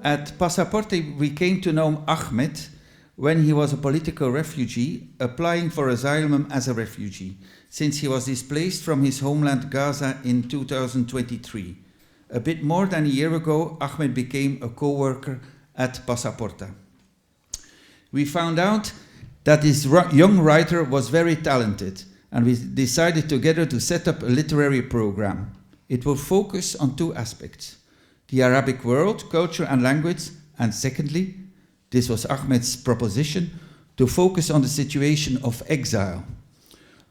At Passaporte, we came to know Ahmed when he was a political refugee, applying for asylum as a refugee, since he was displaced from his homeland Gaza in 2023. A bit more than a year ago, Ahmed became a co-worker at Passaporte. We found out that this young writer was very talented, and we decided together to set up a literary program. It will focus on two aspects: the Arabic world, culture and language, and secondly, this was Ahmed's proposition, to focus on the situation of exile,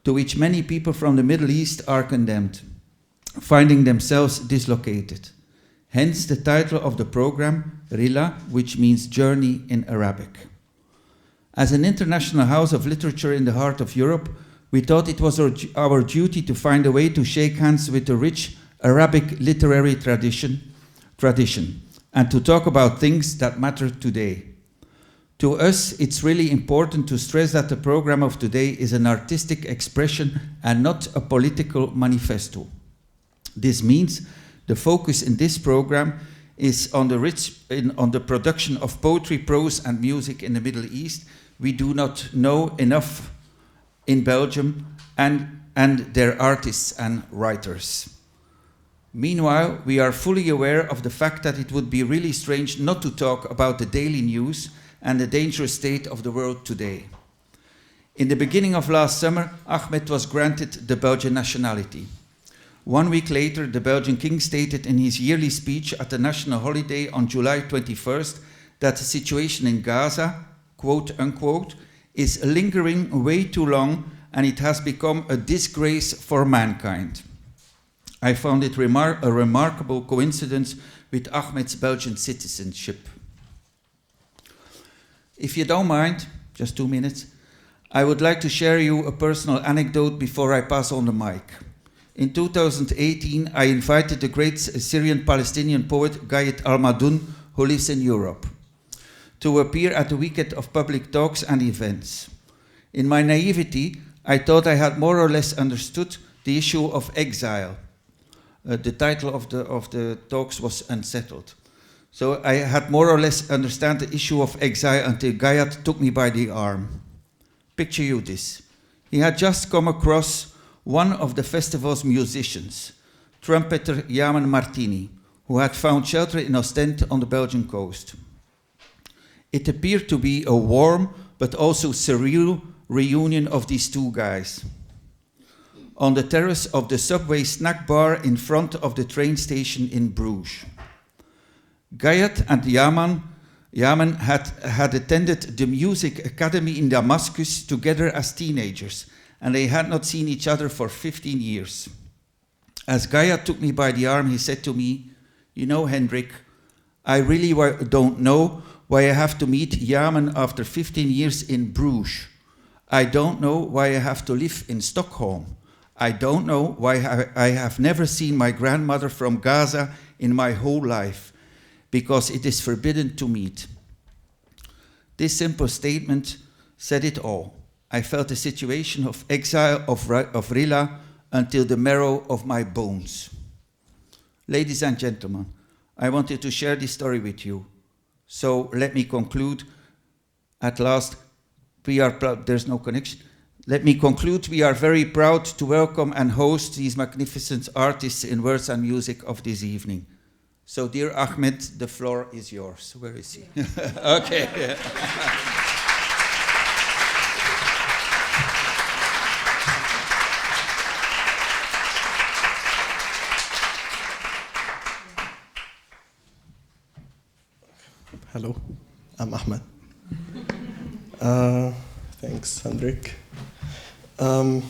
to which many people from the Middle East are condemned, finding themselves dislocated. Hence the title of the program, RIHLA, which means journey in Arabic. As an international house of literature in the heart of Europe, we thought it was our duty to find a way to shake hands with the rich Arabic literary tradition and to talk about things that matter today. To us, it's really important to stress that the program of today is an artistic expression and not a political manifesto. This means the focus in this program is on the production of poetry, prose, and music in the Middle East. We do not know enough in Belgium and their artists and writers. Meanwhile, we are fully aware of the fact that it would be really strange not to talk about the daily news and the dangerous state of the world today. In the beginning of last summer, Ahmed was granted the Belgian nationality. 1 week later, the Belgian king stated in his yearly speech at the national holiday on July 21st that the situation in Gaza, quote unquote, is lingering way too long and it has become a disgrace for mankind. I found it a remarkable coincidence with Ahmed's Belgian citizenship. If you don't mind, just 2 minutes, I would like to share you a personal anecdote before I pass on the mic. In 2018, I invited the great Syrian Palestinian poet Gayet Al-Madoun, who lives in Europe, to appear at the weekend of public talks and events. In my naivety, I thought I had more or less understood the issue of exile. The title of the talks was Unsettled. So I had more or less understand the issue of exile until Gayet took me by the arm. Picture you this. He had just come across one of the festival's musicians, trumpeter Yaman Martini, who had found shelter in Ostend on the Belgian coast. It appeared to be a warm but also surreal reunion of these two guys. On the terrace of the subway snack bar in front of the train station in Bruges. Gayet and Yaman had attended the music academy in Damascus together as teenagers, and they had not seen each other for 15 years. As Gayet took me by the arm, he said to me, "You know, Hendrik, I really don't know why I have to meet Yaman after 15 years in Bruges. I don't know why I have to live in Stockholm. I don't know why I have never seen my grandmother from Gaza in my whole life, because it is forbidden to meet." This simple statement said it all. I felt the situation of exile of RIHLA until the marrow of my bones. Ladies and gentlemen, I wanted to share this story with you. So let me conclude. At last, we are proud. There's no connection. Let me conclude. We are very proud to welcome and host these magnificent artists in words and music of this evening. So, dear Ahmed, the floor is yours. Where is he? Okay. Hello, I'm Ahmed. Thanks, Hendrik. I'm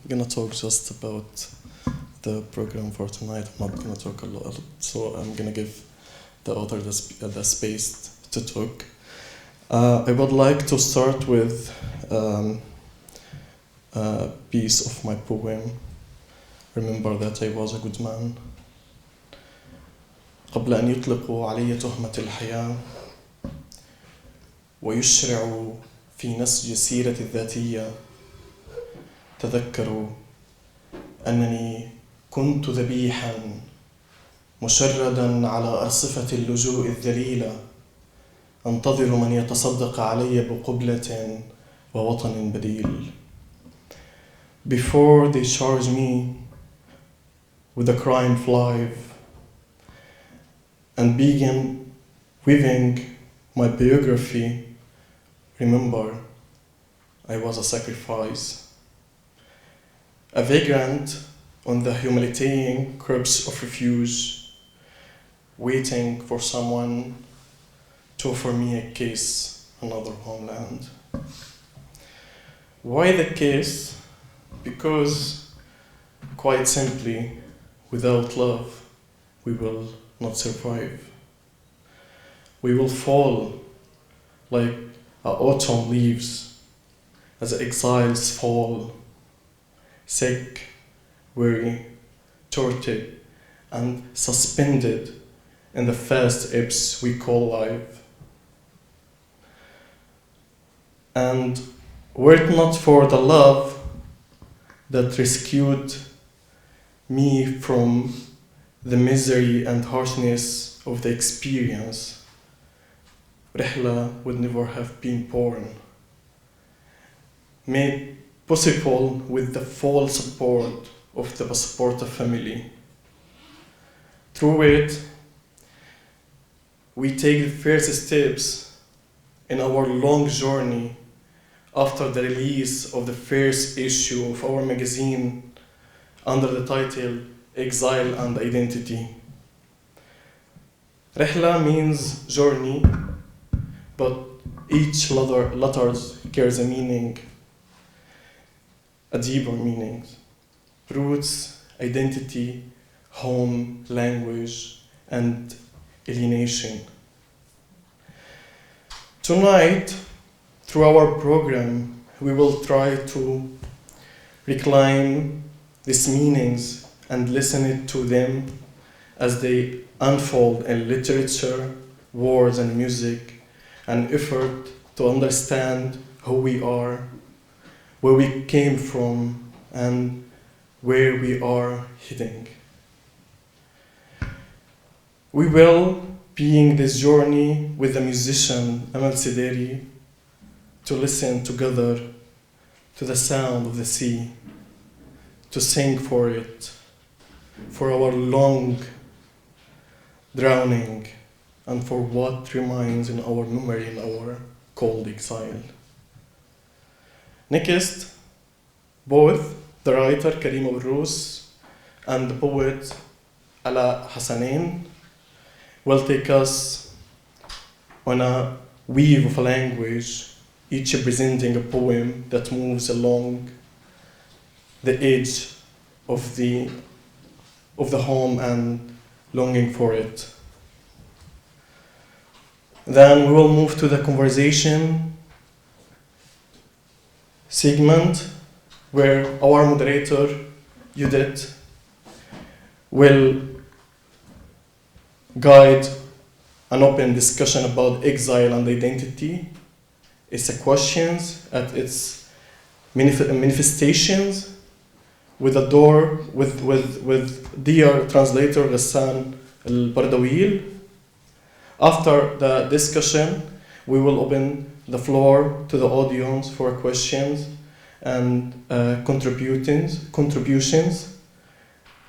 gonna talk just about the program for tonight. I'm not gonna talk a lot, so I'm gonna give the author the space to talk. I would like to start with a piece of my poem, Remember That I Was a Good Man. قبل أن يطلقوا علي تهمة الحياة ويشرعوا في نسج سيرتي الذاتية، تذكروا أنني كنت ذبيحا مشردا على أرصفة اللجوء الذليلة، أنتظر من يتصدق علي بقبلة ووطن بديل. Before they charge me with a crime flive and begin weaving my biography, remember, I was a sacrifice, a vagrant on the humiliating curbs of refuge, waiting for someone to offer me a kiss, another homeland. Why the kiss? Because, quite simply, without love, we will not survive. We will fall like autumn leaves as exiles fall, sick, weary, tortured, and suspended in the fast ebbs we call life. And were it not for the love that rescued me from the misery and harshness of the experience, RIHLA would never have been born. Made possible with the full support of the Passaporta family. Through it, we take the first steps in our long journey after the release of the first issue of our magazine under the title Exile and Identity. RIHLA means journey, but each letter carries a meaning, a deeper meaning. Roots, identity, home, language, and alienation. Tonight, through our program, we will try to reclaim these meanings and listen to them as they unfold in literature, words, and music, an effort to understand who we are, where we came from, and where we are heading. We will begin this journey with the musician Amel Sdiri to listen together to the sound of the sea, to sing for it, for our long drowning, and for what remains in our memory in our cold exile. Next, both the writer Karim Abualroos and the poet Alaa Hassanien will take us on a weave of a language, each presenting a poem that moves along the edge of the home and longing for it. Then we will move to the conversation segment, where our moderator, Judith, will guide an open discussion about exile and identity, its questions at its manifestations, with a door with dear translator Ghassan al-Bardawil. After the discussion, we will open the floor to the audience for questions and contributions.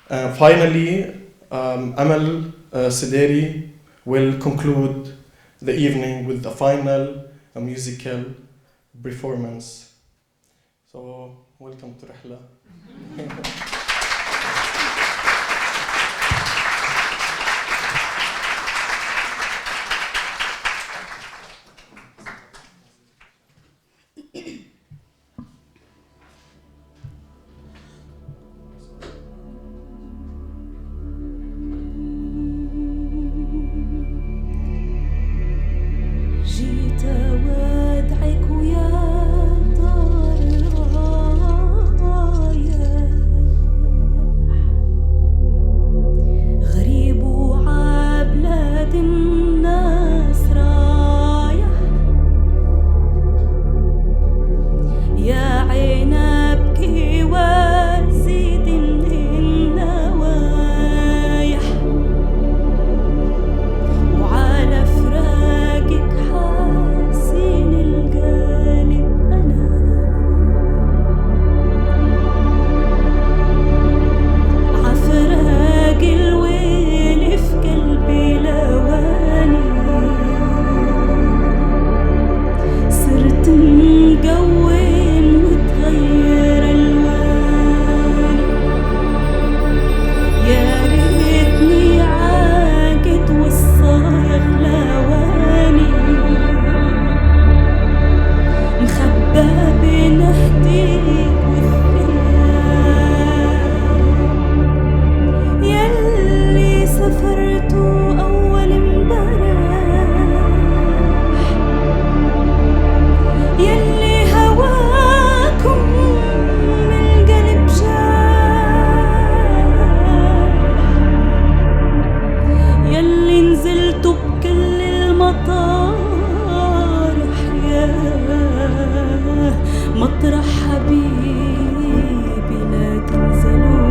Finally, Amel Sdiri will conclude the evening with the final musical performance. So, welcome to RIHLA. جيت وادعك يا طار الغاية المطار أحياه مطرح حبيبي لا تنزلونا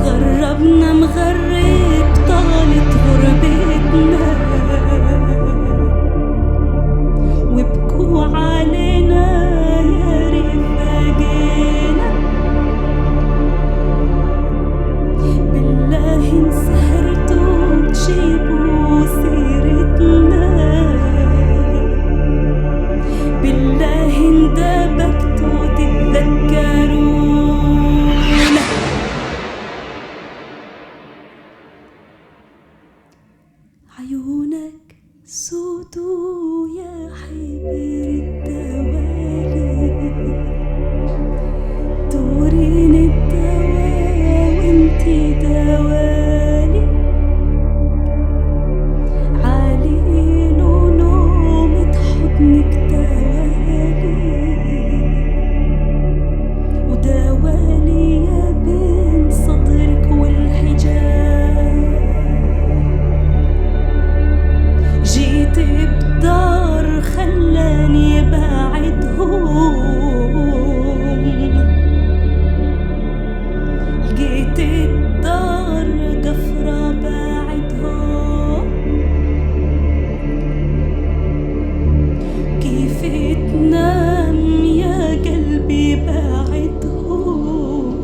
غربنا مغرب طالت غربتنا وبكوا علينا يا رفاقنا بالله انسهرتوا تجيبوا سيرتنا بالله اندبكتوا تتذكرونا عيونك سودوا يا حبير الدوالي دورين الدواء وانتي دوالي عالين ونومة حضنك دوالي ودوالي يا بين صدرك والحجاب جيت بدار خلاني بعدهم لقيت الدار قفرة بعدهم كيف تنام يا قلبي بعدهم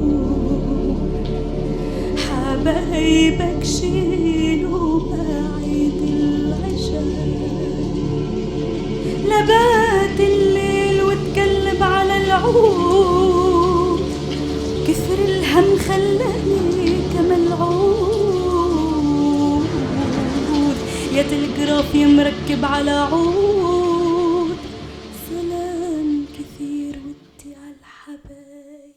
حبايبك شيلوا بعيد لبات الليل وتقلب على العود كثر الهم خلاني كملعود يا تلقرف يمركب على عود سلام كثير ودي على الحبايب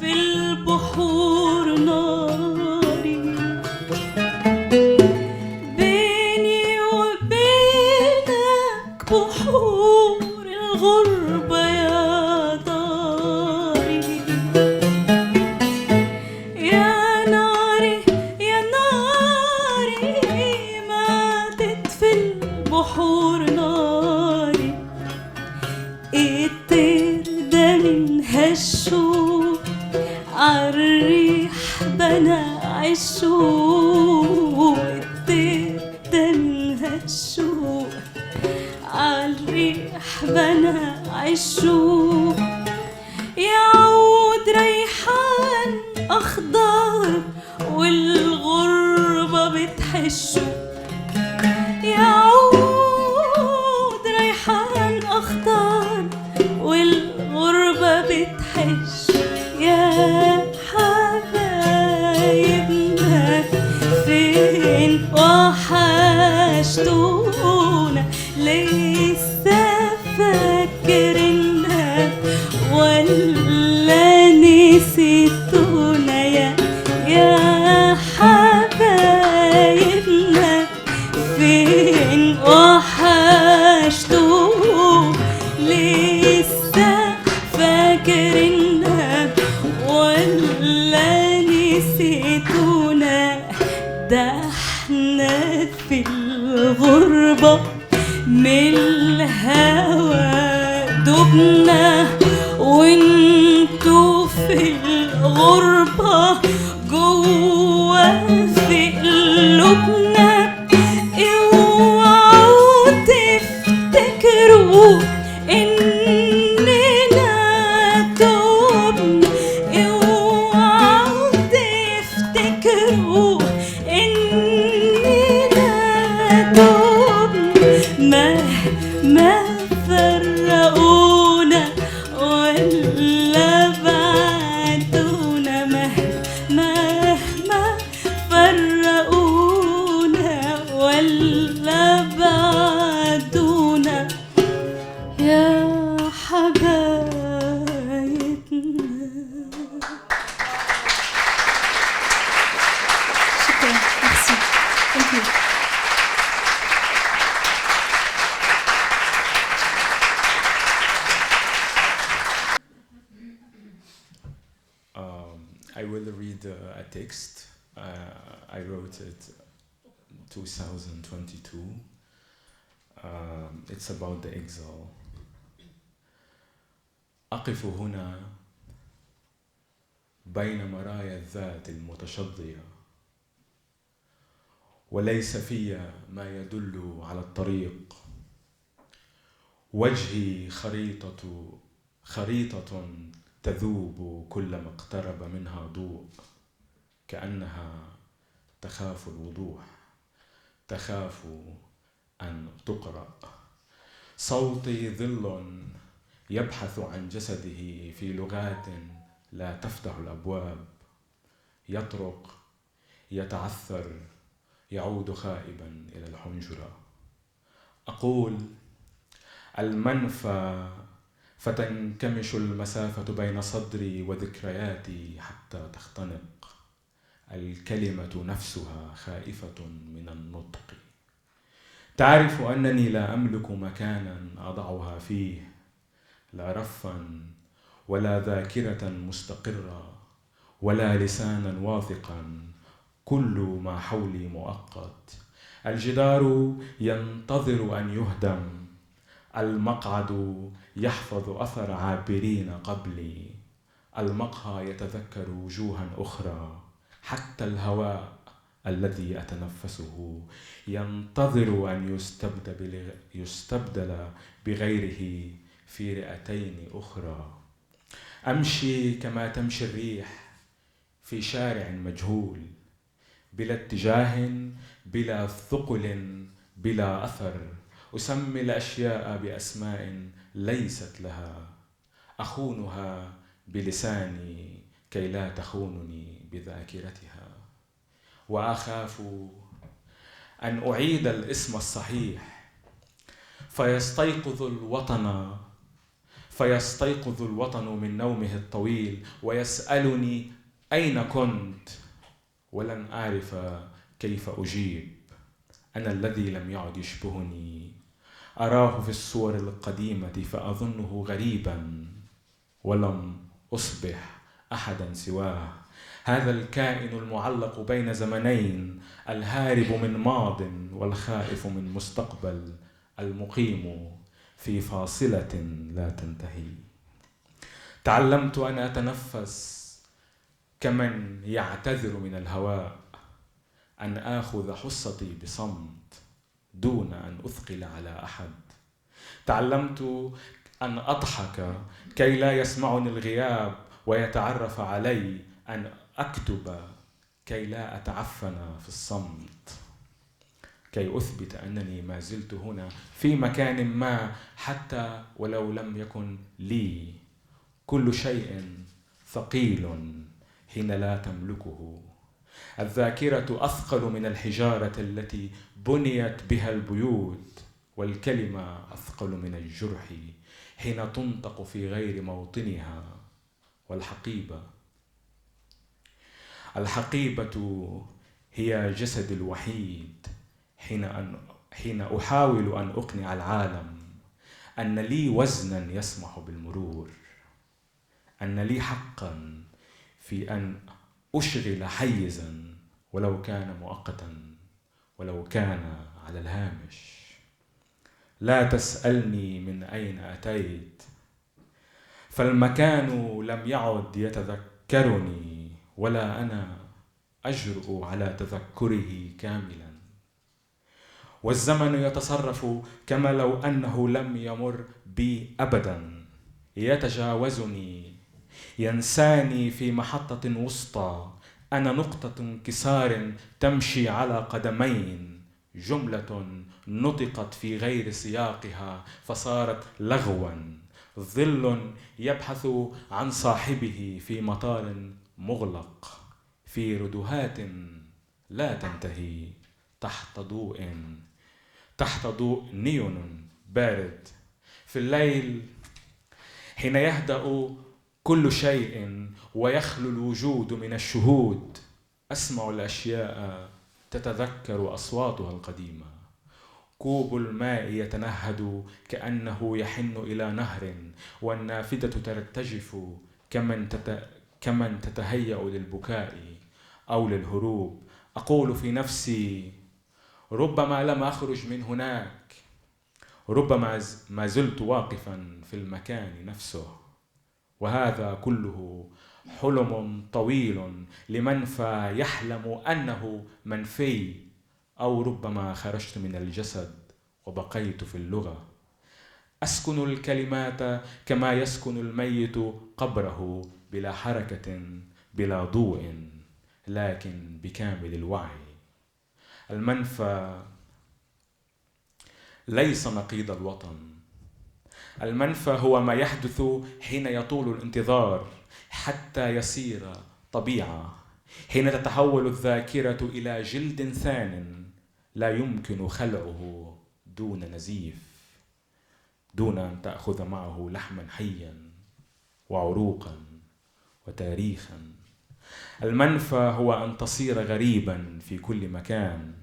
في البحور نار بنا عالشوق الطير ده منها الشوق عالريح بنا عالشوق يعود ريحان أخضر والغربة بتحشه يعود ريحان أخضر والغربة بتحش يا حبايبنا فين وحشتونا لسه فاكرنا ولا نسيتونا يا حبايبنا فين وحشتونا لسه فاكرنا ولا نسيتونا ده احنا في الغربة من الهوى دبنا وانتو في الغربة جوا في قلوبنا اوعوا تفتكروا اننا تبنا اوعوا تفتكروا اننا تبنا ما فرقونا ولا بعدونا مهما فرقونا ولا بعدونا يا حبايبنا. شكرا. ميرسي. ثانك يو. I will read a text. I wrote it 2022. It's about the exile. أقف هنا بين مرايا الذات المتشظية وليس في ما يدل على الطريق. وجهي خريطة تذوب كلما اقترب منها ضوء كأنها تخاف الوضوح تخاف أن تقرأ. صوتي ظل يبحث عن جسده في لغات لا تفتح الأبواب يطرق يتعثر يعود خائبا إلى الحنجرة. أقول المنفى فتنكمش المسافة بين صدري وذكرياتي حتى تختنق. الكلمة نفسها خائفة من النطق. تعرف أنني لا أملك مكانا أضعها فيه لا رفا ولا ذاكرة مستقرة ولا لسانا واثقا. كل ما حولي مؤقت. الجدار ينتظر أن يهدم. المقعد يحفظ أثر عابرين قبلي. المقهى يتذكر وجوها أخرى. حتى الهواء الذي أتنفسه ينتظر أن يستبدل بغيره في رئتين أخرى. أمشي كما تمشي الريح في شارع مجهول بلا اتجاه بلا ثقل بلا أثر. أسمي الأشياء بأسماء ليست لها. أخونها بلساني كي لا تخونني بذاكرتها. وأخاف أن أعيد الاسم الصحيح فيستيقظ الوطن من نومه الطويل ويسألني أين كنت ولن أعرف كيف أجيب. أنا الذي لم يعد يشبهني. أراه في الصور القديمة فأظنه غريبا ولم أصبح أحدا سواه. هذا الكائن المعلق بين زمنين الهارب من ماض والخائف من مستقبل المقيم في فاصلة لا تنتهي. تعلمت أن أتنفس كمن يعتذر من الهواء أن آخذ حصتي بصمت دون أن أثقل على أحد. تعلمت أن أضحك كي لا يسمعني الغياب ويتعرف علي، أن أكتب كي لا أتعفن في الصمت، كي أثبت أنني ما زلت هنا في مكان ما حتى ولو لم يكن لي. كل شيء ثقيل حين لا تملكه. الذاكرة أثقل من الحجارة التي بنيت بها البيوت، والكلمة أثقل من الجرح حين تنطق في غير موطنها. الحقيبة هي جسدي الوحيد حين أحاول أن أقنع العالم أن لي وزنا يسمح بالمرور، أن لي حقا في أن أشغل حيزا ولو كان مؤقتا، ولو كان على الهامش. لا تسألني من أين أتيت، فالمكان لم يعد يتذكرني، ولا أنا أجرؤ على تذكره كاملا. والزمن يتصرف كما لو أنه لم يمر بي أبدا، يتجاوزني، ينساني في محطة وسطى. أنا نقطة انكسار تمشي على قدمين، جملة نطقت في غير سياقها فصارت لغوا، ظل يبحث عن صاحبه في مطار مغلق، في ردهات لا تنتهي، تحت ضوء نيون بارد. في الليل حين يهدأ كل شيء ويخلو الوجود من الشهود، أسمع الأشياء تتذكر أصواتها القديمة. كوب الماء يتنهد كأنه يحن إلى نهر، والنافذة ترتجف كمن تتهيأ للبكاء أو للهروب. أقول في نفسي ربما لم أخرج من هناك، ربما ما زلت واقفا في المكان نفسه. وهذا كله حلم طويل لمنفى يحلم أنه منفي، أو ربما خرجت من الجسد وبقيت في اللغة. أسكن الكلمات كما يسكن الميت قبره، بلا حركة بلا ضوء، لكن بكامل الوعي. المنفى ليس نقيض الوطن. المنفى هو ما يحدث حين يطول الانتظار حتى يصير طبيعة، حين تتحول الذاكرة إلى جلد ثان لا يمكن خلعه دون نزيف، دون أن تأخذ معه لحما حيا وعروقا وتاريخا. المنفى هو أن تصير غريبا في كل مكان،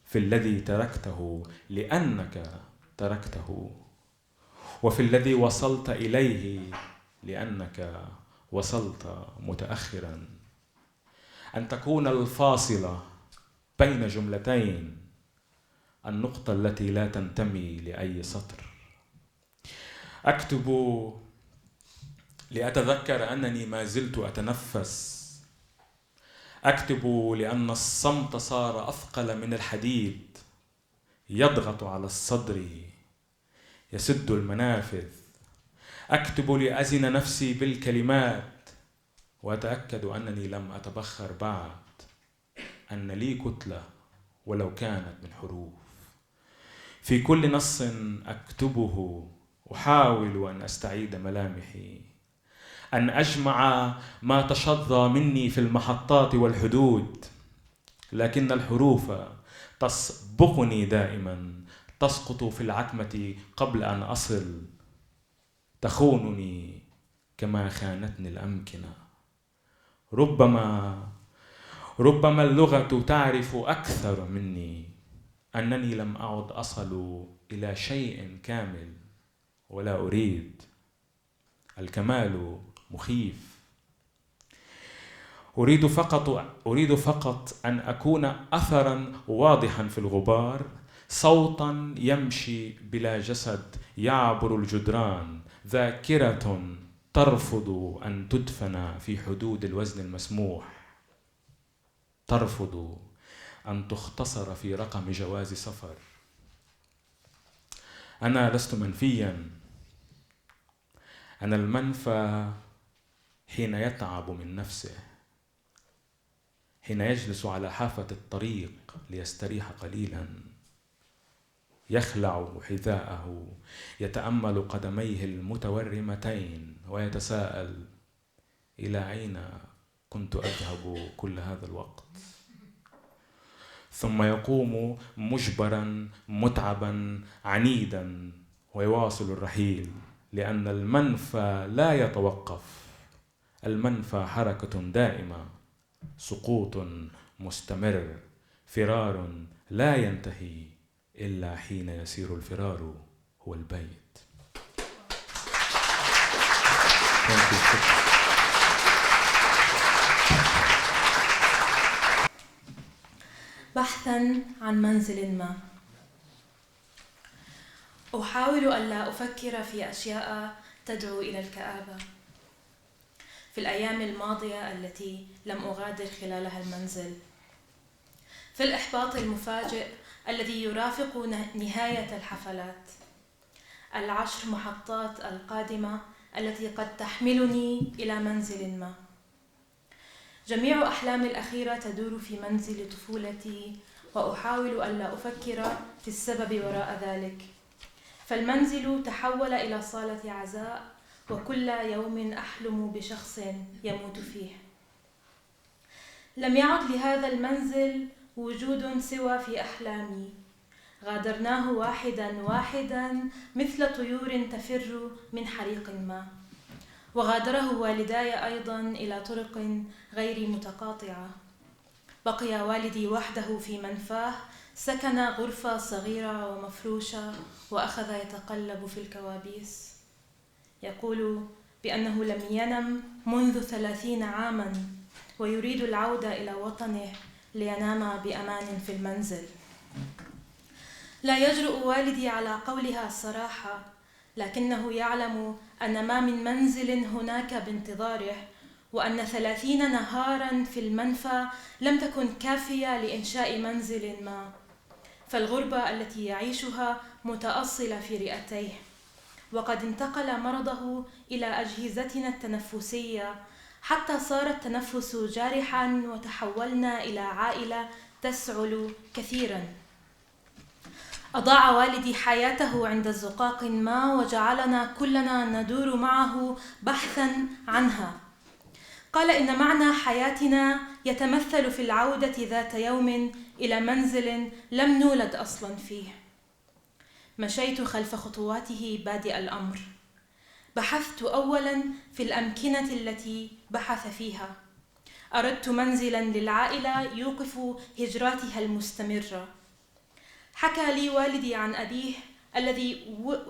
في الذي تركته لأنك تركته، وفي الذي وصلت إليه لأنك وصلت متأخرا. أن تكون الفاصلة بين جملتين، النقطة التي لا تنتمي لأي سطر. أكتب لأتذكر أنني ما زلت أتنفس. أكتب لأن الصمت صار أثقل من الحديد، يضغط على الصدر، يسد المنافذ. أكتب لأزن نفسي بالكلمات، وأتأكد أنني لم أتبخر بعد، أن لي كتلة ولو كانت من حروف. في كل نص أكتبه أحاول أن أستعيد ملامحي، أن أجمع ما تشظى مني في المحطات والحدود، لكن الحروف تسبقني دائما، تسقط في العتمة قبل أن أصل، تخونني كما خانتني الأمكنة. ربما اللغة تعرف أكثر مني، أنني لم أعد أصل إلى شيء كامل ولا أريد. الكمال مخيف. أريد فقط أن أكون أثرا واضحا في الغبار، صوتا يمشي بلا جسد يعبر الجدران، ذاكرة ترفض أن تدفن في حدود الوزن المسموح، ترفض أن تختصر في رقم جواز سفر. أنا لست منفياً، أنا المنفى حين يتعب من نفسه، حين يجلس على حافة الطريق ليستريح قليلاً، يخلع حذاءه، يتأمل قدميه المتورمتين ويتساءل: إلى أين كنت أذهب كل هذا الوقت؟ ثم يقوم مجبراً متعباً عنيداً ويواصل الرحيل، لأن المنفى لا يتوقف، المنفى حركة دائمة، سقوط مستمر، فرار لا ينتهي إلا حين يصير الفرار هو البيت. بحثاً عن منزل ما. أحاول ألا أفكر في أشياء تدعو إلى الكآبة. في الأيام الماضية التي لم أغادر خلالها المنزل، في الإحباط المفاجئ الذي يرافق نهاية الحفلات، 10 محطات القادمة التي قد تحملني إلى منزل ما. جميع أحلامي الأخيرة تدور في منزل طفولتي، وأحاول ألا أفكر في السبب وراء ذلك، فالمنزل تحول إلى صالة عزاء، وكل يوم أحلم بشخص يموت فيه. لم يعد لهذا المنزل وجود سوى في أحلامي، غادرناه واحداً واحداً مثل طيور تفر من حريق ما، وغادره والداي أيضاً إلى طرق غير متقاطعة. بقي والدي وحده في منفاه، سكن غرفة صغيرة ومفروشة وأخذ يتقلب في الكوابيس. يقول بأنه لم ينم منذ 30 عاماً، ويريد العودة إلى وطنه لينام بأمان في المنزل. لا يجرؤ والدي على قولها الصراحة، لكنه يعلم أن ما من منزل هناك بانتظاره، وأن 30 نهاراً في المنفى لم تكن كافية لإنشاء منزل ما، فالغربة التي يعيشها متأصلة في رئتيه، وقد انتقل مرضه إلى أجهزتنا التنفسية حتى صار التنفس جارحاً، وتحولنا إلى عائلة تسعل كثيراً. أضاع والدي حياته عند زقاق ما، وجعلنا كلنا ندور معه بحثاً عنها. قال إن معنى حياتنا يتمثل في العودة ذات يوم إلى منزل لم نولد أصلاً فيه. مشيت خلف خطواته بادئ الأمر. بحثت أولاً في الأمكنة التي بحث فيها. أردت منزلاً للعائلة يوقف هجراتها المستمرة. حكى لي والدي عن أبيه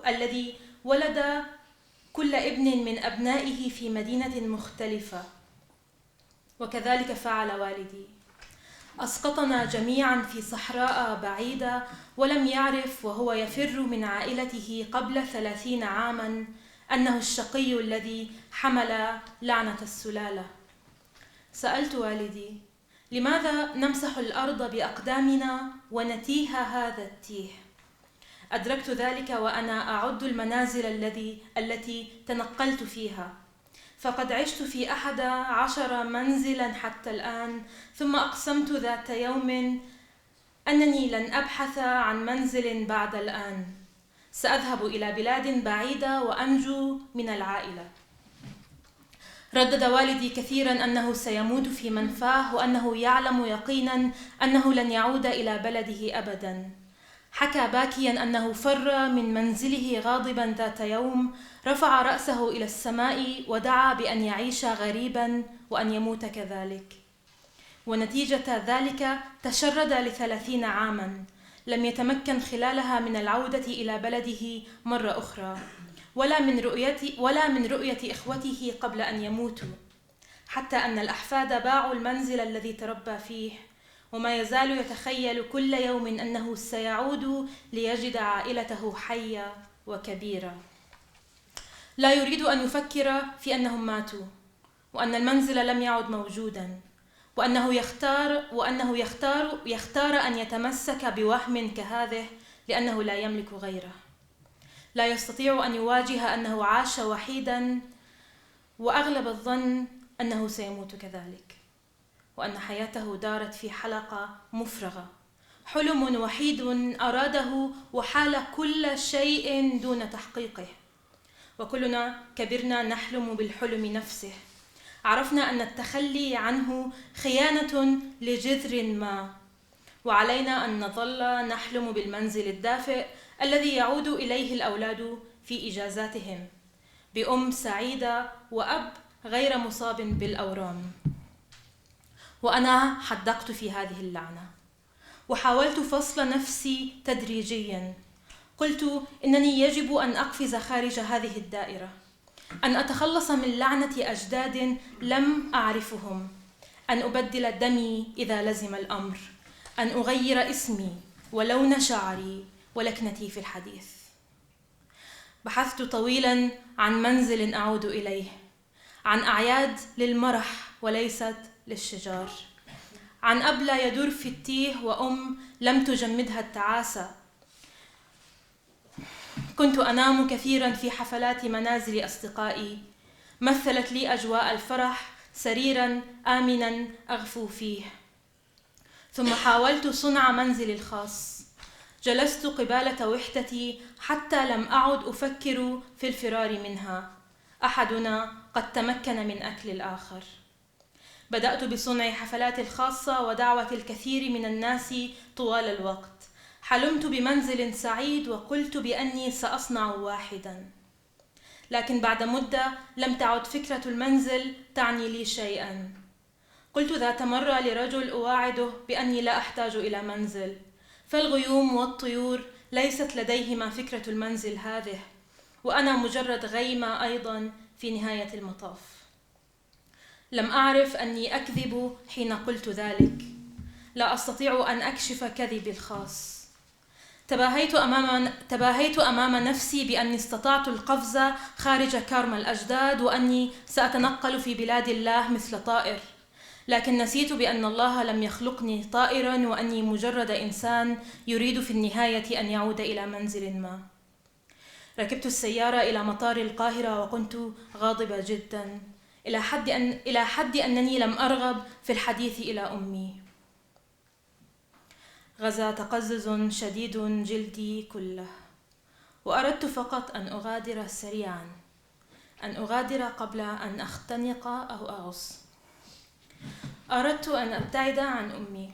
الذي ولد كل ابن من أبنائه في مدينة مختلفة، وكذلك فعل والدي. أسقطنا جميعاً في صحراء بعيدة، ولم يعرف وهو يفر من عائلته قبل 30 عاماً أنه الشقي الذي حمل لعنة السلالة. سألت والدي: لماذا نمسح الأرض بأقدامنا ونتيه هذا التيه؟ أدركت ذلك وأنا أعد المنازل التي تنقلت فيها، فقد عشت في 11 منزلاً حتى الآن، ثم أقسمت ذات يوم أنني لن أبحث عن منزل بعد الآن. سأذهب إلى بلاد بعيدة وأنجو من العائلة. ردد والدي كثيراً أنه سيموت في منفاه، وأنه يعلم يقيناً أنه لن يعود إلى بلده أبداً. حكى باكياً أنه فر من منزله غاضباً ذات يوم، رفع رأسه إلى السماء ودعا بأن يعيش غريباً وأن يموت كذلك. ونتيجة ذلك تشرد ل30 عاماً، لم يتمكن خلالها من العودة إلى بلده مرة أخرى، ولا من رؤية إخوته قبل أن يموتوا، حتى أن الأحفاد باعوا المنزل الذي تربى فيه، وما يزال يتخيل كل يوم أنه سيعود ليجد عائلته حية وكبيرة. لا يريد أن يفكر في أنهم ماتوا، وأن المنزل لم يعد موجوداً، وأنه يختار أن يتمسك بوهم كهذه لأنه لا يملك غيره. لا يستطيع أن يواجه أنه عاش وحيداً، وأغلب الظن أنه سيموت كذلك، وأن حياته دارت في حلقة مفرغة، حلم وحيد أراده وحال كل شيء دون تحقيقه. وكلنا كبرنا نحلم بالحلم نفسه. عرفنا أن التخلي عنه خيانة لجذر ما، وعلينا أن نظل نحلم بالمنزل الدافئ الذي يعود إليه الأولاد في إجازاتهم، بأم سعيدة وأب غير مصاب بالأورام. وأنا حدقت في هذه اللعنة، وحاولت فصل نفسي تدريجياً. قلت إنني يجب أن أقفز خارج هذه الدائرة، أن أتخلص من لعنة أجداد لم أعرفهم، أن أبدل دمي إذا لزم الأمر، أن أغير اسمي ولون شعري ولكنتي في الحديث. بحثت طويلاً عن منزل أعود إليه، عن أعياد للمرح وليست للشجار، عن أب لا يدور في التيه وأم لم تجمدها التعاسة. كنت أنام كثيراً في حفلات منازل أصدقائي، مثلت لي أجواء الفرح سريراً آمناً أغفو فيه. ثم حاولت صنع منزلي الخاص، جلست قبالة وحدتي حتى لم أعد أفكر في الفرار منها. أحدنا قد تمكن من أكل الآخر. بدأت بصنع حفلاتي الخاصة ودعوة الكثير من الناس طوال الوقت. حلمت بمنزل سعيد وقلت بأني سأصنع واحداً، لكن بعد مدة لم تعد فكرة المنزل تعني لي شيئاً. قلت ذات مرة لرجل أواعده بأني لا أحتاج إلى منزل، فالغيوم والطيور ليست لديهما فكرة المنزل هذه، وأنا مجرد غيمة أيضاً في نهاية المطاف. لم أعرف أني أكذب حين قلت ذلك. لا أستطيع أن أكشف كذبي الخاص. تباهيت أمام نفسي بأني استطعت القفز خارج كرم الأجداد، وأني سأتنقل في بلاد الله مثل طائر، لكن نسيت بأن الله لم يخلقني طائراً، وأني مجرد إنسان يريد في النهاية أن يعود إلى منزل ما. ركبت السيارة إلى مطار القاهرة وكنت غاضبة جداً، إلى حد أنني لم أرغب في الحديث إلى أمي. غزا تقزز شديد جلدي كله، وأردت فقط أن أغادر سريعاً، أن أغادر قبل أن أختنق أو أغص. أردت أن أبتعد عن أمي،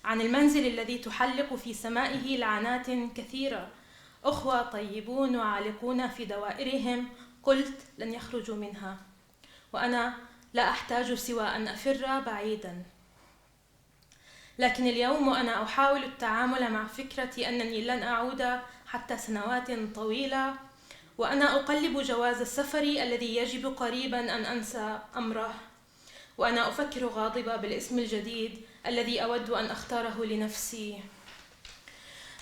عن المنزل الذي تحلق في سمائه لعنات كثيرة، أخوة طيبون وعالقون في دوائرهم قلت لن يخرجوا منها، وأنا لا أحتاج سوى أن أفر بعيداً. لكن اليوم وأنا أحاول التعامل مع فكرة أنني لن أعود حتى سنوات طويلة، وأنا أقلب جواز السفر الذي يجب قريباً أن أنسى أمره، وأنا أفكر غاضبة بالاسم الجديد الذي أود أن أختاره لنفسي.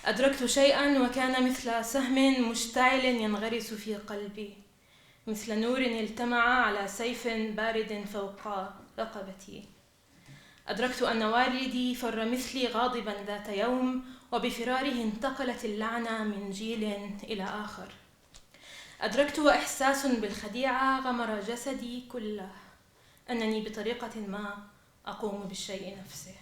أدركت شيئاً وكان مثل سهم مشتعل ينغرس في قلبي، مثل نور التمع على سيف بارد فوق رقبتي. أدركت أن والدي فر مثلي غاضباً ذات يوم، وبفراره انتقلت اللعنة من جيل إلى آخر. أدركت وإحساس بالخديعة غمر جسدي كله، أنني بطريقة ما أقوم بالشيء نفسه.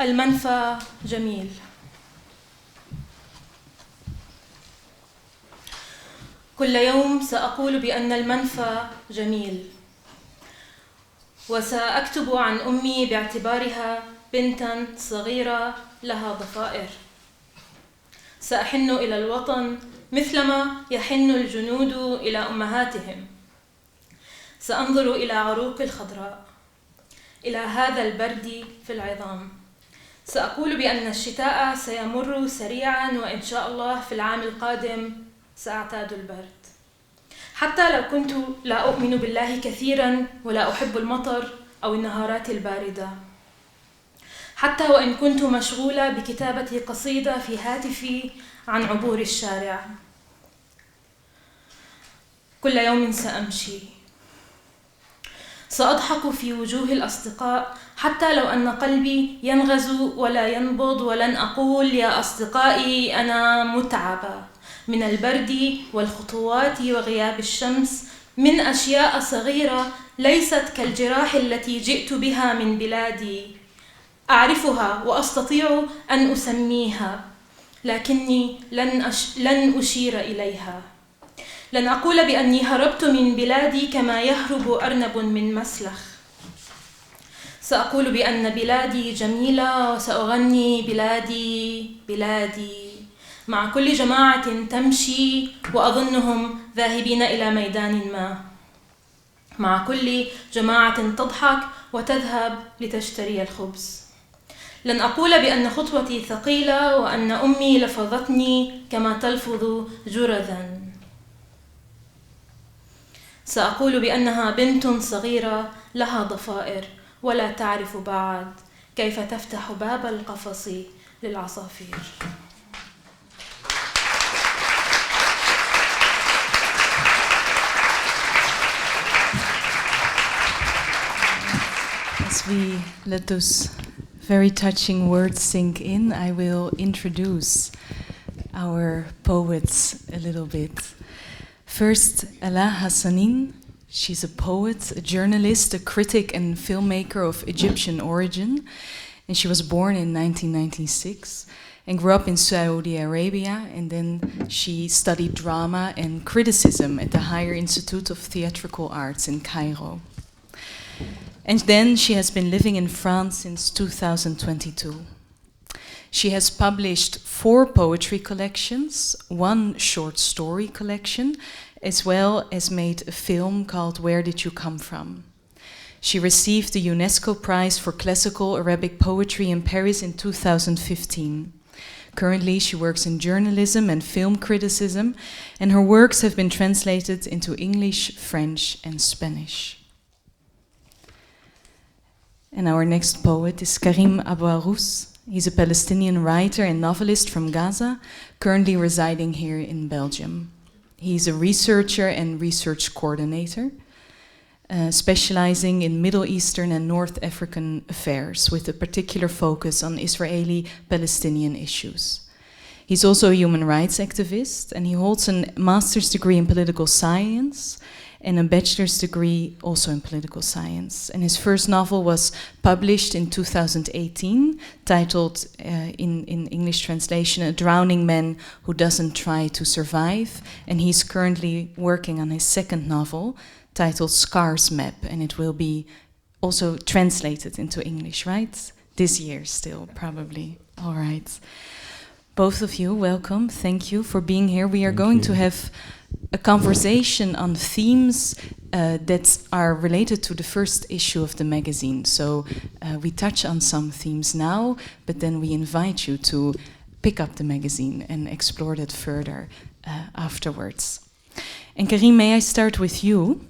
المنفى جميل. كل يوم سأقول بأن المنفى جميل، وسأكتب عن أمي باعتبارها بنتاً صغيرة لها ضفائر. سأحن إلى الوطن مثلما يحن الجنود إلى أمهاتهم. سأنظر إلى عروق الخضراء، إلى هذا البرد في العظام. سأقول بأن الشتاء سيمر سريعا وإن شاء الله في العام القادم سأعتاد البرد. حتى لو كنت لا أؤمن بالله كثيرا ولا أحب المطر أو النهارات الباردة. حتى وإن كنت مشغولة بكتابة قصيدة في هاتفي عن عبور الشارع. كل يوم سأمشي. سأضحك في وجوه الأصدقاء حتى لو أن قلبي ينغز ولا ينبض، ولن أقول يا أصدقائي أنا متعبة من البرد والخطوات وغياب الشمس، من أشياء صغيرة ليست كالجراح التي جئت بها من بلادي. أعرفها وأستطيع أن أسميها، لكني لن أشير إليها. لن أقول بأني هربت من بلادي كما يهرب أرنب من مسلخ. سأقول بأن بلادي جميلة، وسأغني بلادي بلادي مع كل جماعة تمشي وأظنهم ذاهبين إلى ميدان ما، مع كل جماعة تضحك وتذهب لتشتري الخبز. لن أقول بأن خطوتي ثقيلة وأن أمي لفظتني كما تلفظ جرذا. سأقول بأنها بنت صغيرة لها ضفائر ولا تعرف بعد كيف تفتح باب القفص للعصافير. As we let those very touching words sink in, I will introduce our poets a little bit. First, Alaa Hassanien. She's a poet, a journalist, a critic and filmmaker of Egyptian origin. And she was born in 1996 and grew up in Saudi Arabia. And then she studied drama and criticism at the Higher Institute of Theatrical Arts in Cairo. And then she has been living in France since 2022. She has published 4 poetry collections, 1 short story collection, as well as made a film called Where Did You Come From? She received the UNESCO Prize for Classical Arabic Poetry in Paris in 2015. Currently, she works in journalism and film criticism, and her works have been translated into English, French, and Spanish. And our next poet is Karim Abualroos. He's a Palestinian writer and novelist from Gaza, currently residing here in Belgium. He's a researcher and research coordinator, specializing in Middle Eastern and North African affairs, with a particular focus on Israeli-Palestinian issues. He's also a human rights activist, and he holds a master's degree in political science and a bachelor's degree also in political science. And his first novel was published in 2018, titled, in English translation, A Drowning Man Who Doesn't Try to Survive. And he's currently working on his second novel, titled Scars Map, and it will be also translated into English, right? This year still, probably. All right. Both of you, welcome. Thank you for being here. We are going to have a conversation on themes that are related to the first issue of the magazine. So we touch on some themes now, but then we invite you to pick up the magazine and explore that further afterwards. And Karim, may I start with you?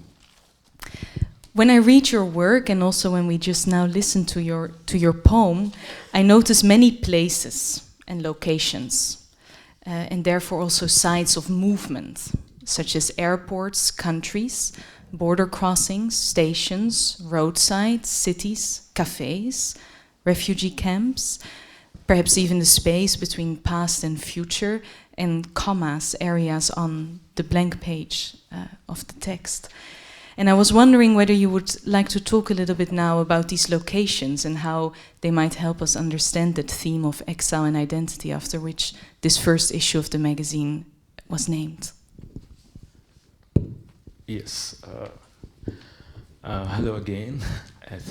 When I read your work, and also when we just now listen to your poem, I notice many places and locations, and therefore also sites of movement, such as airports, countries, border crossings, stations, roadsides, cities, cafes, refugee camps, perhaps even the space between past and future, and commas, areas on the blank page of the text. And I was wondering whether you would like to talk a little bit now about these locations and how they might help us understand that theme of exile and identity, after which this first issue of the magazine was named. Yes. Hello again.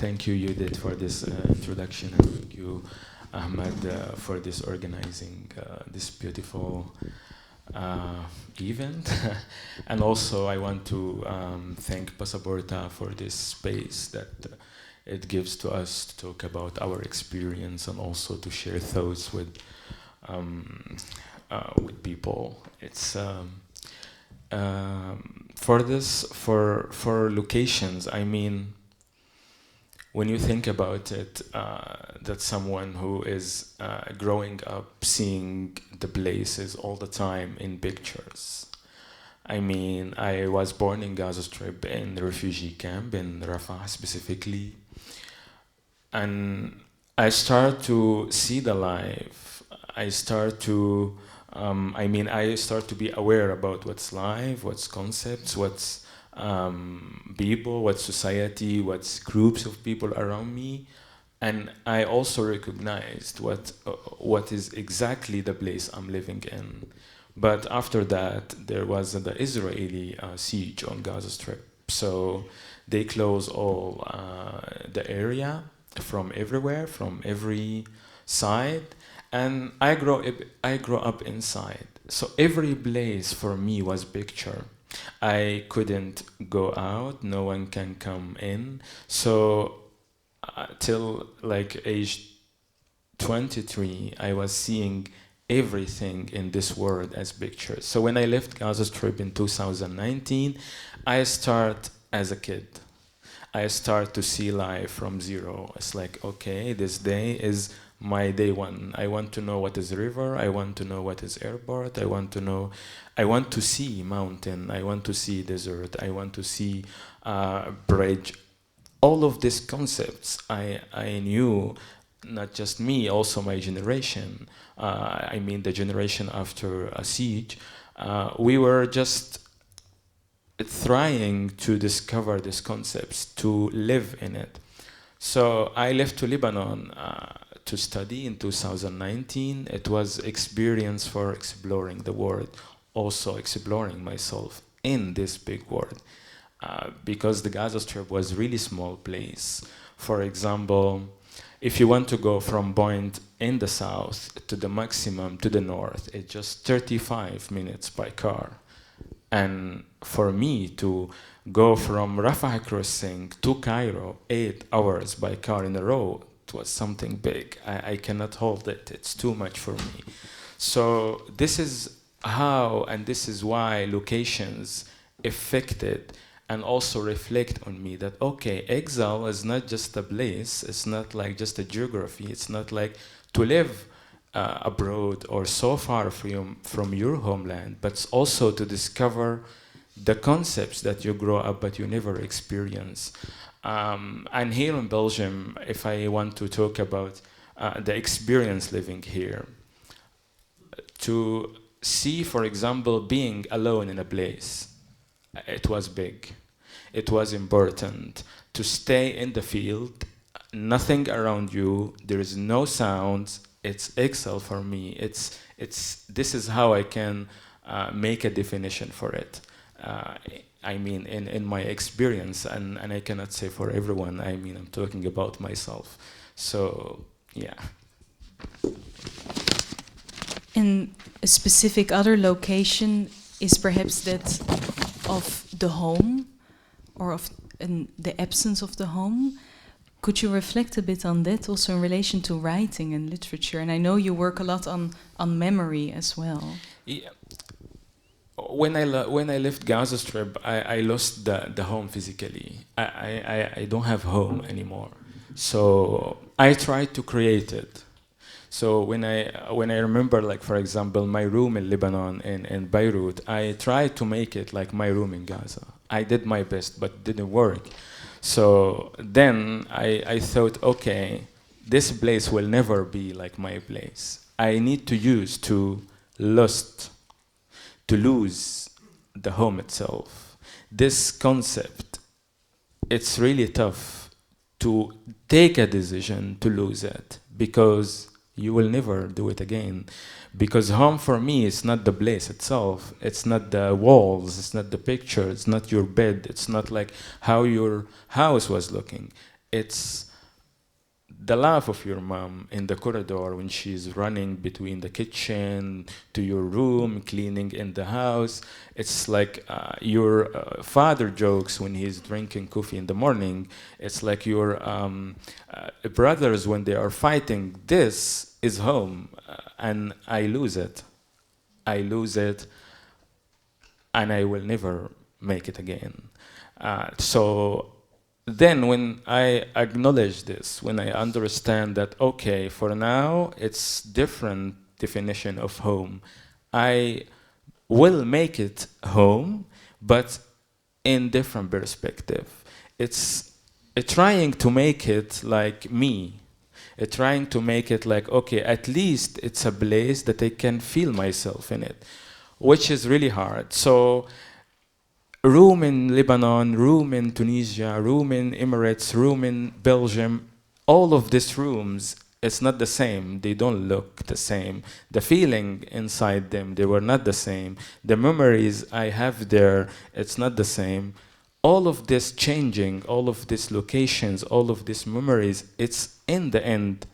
Thank you, Judith, for this introduction, and thank you, Ahmed, for this organizing this beautiful event. And also I want to thank Passaporta for this space that it gives to us to talk about our experience and also to share thoughts with people. It's for locations. I mean, when you think about it, that someone who is growing up seeing the places all the time in pictures. I mean, I was born in Gaza Strip in the refugee camp in Rafah specifically. And I start to see the life. I start to be aware about what's life, what's concepts, what's people, what's society, what's groups of people around me. And I also recognized what is exactly the place I'm living in. But after that, there was the Israeli siege on Gaza Strip. So they closed all the area from everywhere, from every side. And I grew up inside. So every place for me was picture. I couldn't go out, no one can come in. So till like age 23, I was seeing everything in this world as pictures. So when I left Gaza Strip in 2019, I start as a kid. I start to see life from zero. It's like, okay, this day is my day one. I want to know what is river. I want to know what is airport. I want to see mountain. I want to see desert. I want to see bridge. All of these concepts I knew, not just me, also my generation. I mean the generation after a siege. We were just trying to discover these concepts, to live in it. So I left to Lebanon to study in 2019. It was experience for exploring the world, also exploring myself in this big world. Because the Gaza Strip was really small place. For example, if you want to go from point in the south to the maximum to the north, it's just 35 minutes by car. And for me to go from Rafah crossing to Cairo 8 hours by car in a row, it was something big. I cannot hold it. It's too much for me. So this is how and this is why locations affected and also reflect on me that, okay, exile is not just a place, it's not like just a geography, it's not like to live abroad or so far from your homeland, but it's also to discover the concepts that you grow up but you never experience. And here in Belgium, if I want to talk about the experience living here, to see, for example, being alone in a place, it was big. It was important to stay in the field, nothing around you, there is no sounds. It's exile for me. This is how I can make a definition for it. I mean, in my experience, and I cannot say for everyone, I mean, I'm talking about myself. So, yeah. And a specific other location is perhaps that of the home, or of the absence of the home. Could you reflect a bit on that also in relation to writing and literature? And I know you work a lot on memory as well. Yeah. When I left Gaza Strip, I lost the home physically. I don't have home anymore. So I tried to create it. So when I remember, like, for example, my room in Lebanon, in Beirut, I tried to make it like my room in Gaza. I did my best, but it didn't work. So then I thought, okay, this place will never be like my place. I need to lose the home itself. This concept, it's really tough to take a decision to lose it, because you will never do it again. Because home for me is not the place itself, it's not the walls, it's not the picture, it's not your bed, it's not like how your house was looking. It's the laugh of your mom in the corridor when she's running between the kitchen to your room, cleaning in the house. It's like your father jokes when he's drinking coffee in the morning. It's like your brothers when they are fighting. This is home, and I lose it. I lose it, and I will never make it again. So then when I acknowledge this, when I understand that, okay, for now, it's different definition of home, I will make it home, but in different perspective. It's trying to make it like me. Trying to make it like, okay, at least it's a place that I can feel myself in it, which is really hard. So room in Lebanon, room in Tunisia, room in Emirates, room in Belgium, all of these rooms, it's not the same. They don't look the same. The feeling inside them, they were not the same. The memories I have there, it's not the same. All of this changing, all of these locations, all of these memories, it's in the end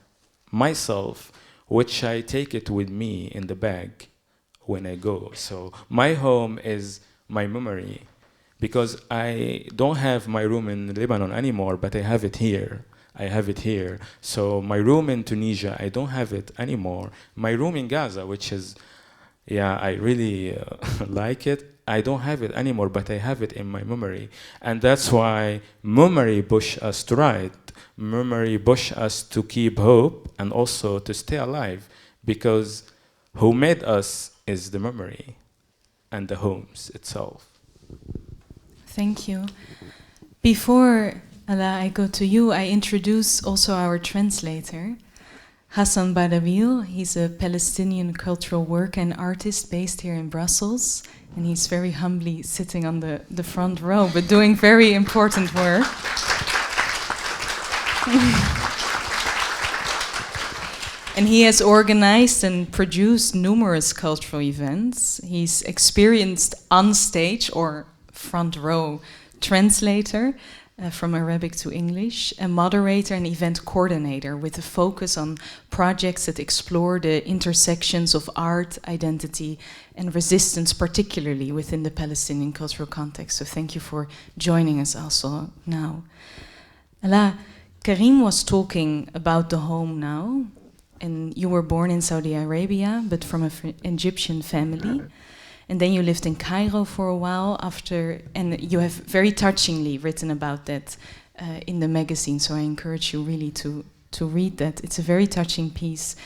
myself, which I take it with me in the bag when I go. So my home is my memory, because I don't have my room in Lebanon anymore, but I have it here. I have it here. So my room in Tunisia, I don't have it anymore. My room in Gaza, which is, yeah, I really like it, I don't have it anymore, but I have it in my memory. And that's why memory pushes us to write. Memory pushes us to keep hope and also to stay alive, because who made us is the memory and the homes itself. Thank you. Before, Alaa, I go to you, I introduce also our translator, Hassan Badawil. He's a Palestinian cultural worker and artist based here in Brussels, and he's very humbly sitting on the front row, but doing very important work. And he has organized and produced numerous cultural events. He's experienced on stage or front row translator from Arabic to English, a moderator and event coordinator with a focus on projects that explore the intersections of art, identity, and resistance, particularly within the Palestinian cultural context. So thank you for joining us also now. Alaa, Karim was talking about the home now, and you were born in Saudi Arabia, but from an Egyptian family. And then you lived in Cairo for a while after, and you have very touchingly written about that in the magazine, so I encourage you really to read that. It's a very touching piece.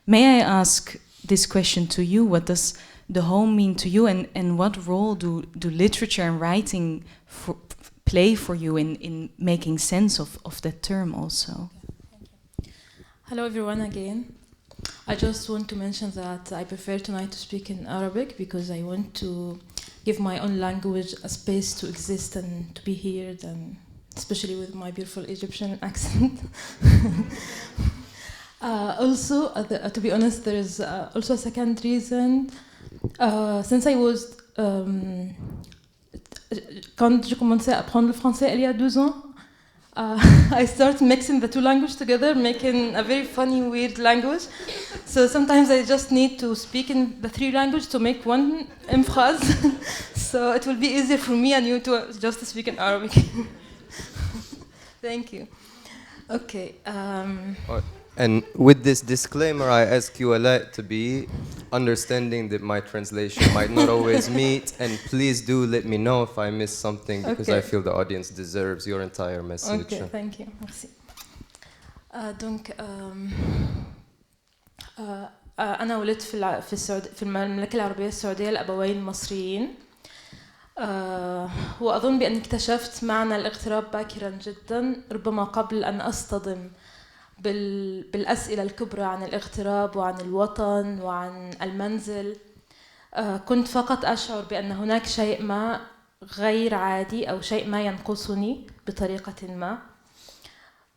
May I ask this question to you? What does the home mean to you, and what role do literature and writing play for you in making sense of that term also? Hello everyone again. I just want to mention that I prefer tonight to speak in Arabic because I want to give my own language a space to exist and to be heard, and especially with my beautiful Egyptian accent. Also, to be honest, there is also a second reason. Since I was quand j'ai commencé à apprendre le français il y a 12 ans, I started mixing the two languages together, making a very funny, weird language. So sometimes I just need to speak in the three languages to make one phrase. So it will be easier for me and you to just speak in Arabic. Thank you. Okay. And with this disclaimer, I ask you, Alaa, to be understanding that my translation might not always meet, and please do let me know if I miss something, because I feel the audience deserves your entire message. Okay, thank you. Merci. Donc أنا ولدت في المملكة العربية السعودية لأبوين مصريين. وأظن بأني اكتشفت معنى الاغتراب باكرا جدا، ربما قبل أن أصطدم بالأسئلة الكبرى عن الاغتراب وعن الوطن وعن المنزل. كنت فقط أشعر بأن هناك شيء ما غير عادي أو شيء ما ينقصني بطريقة ما،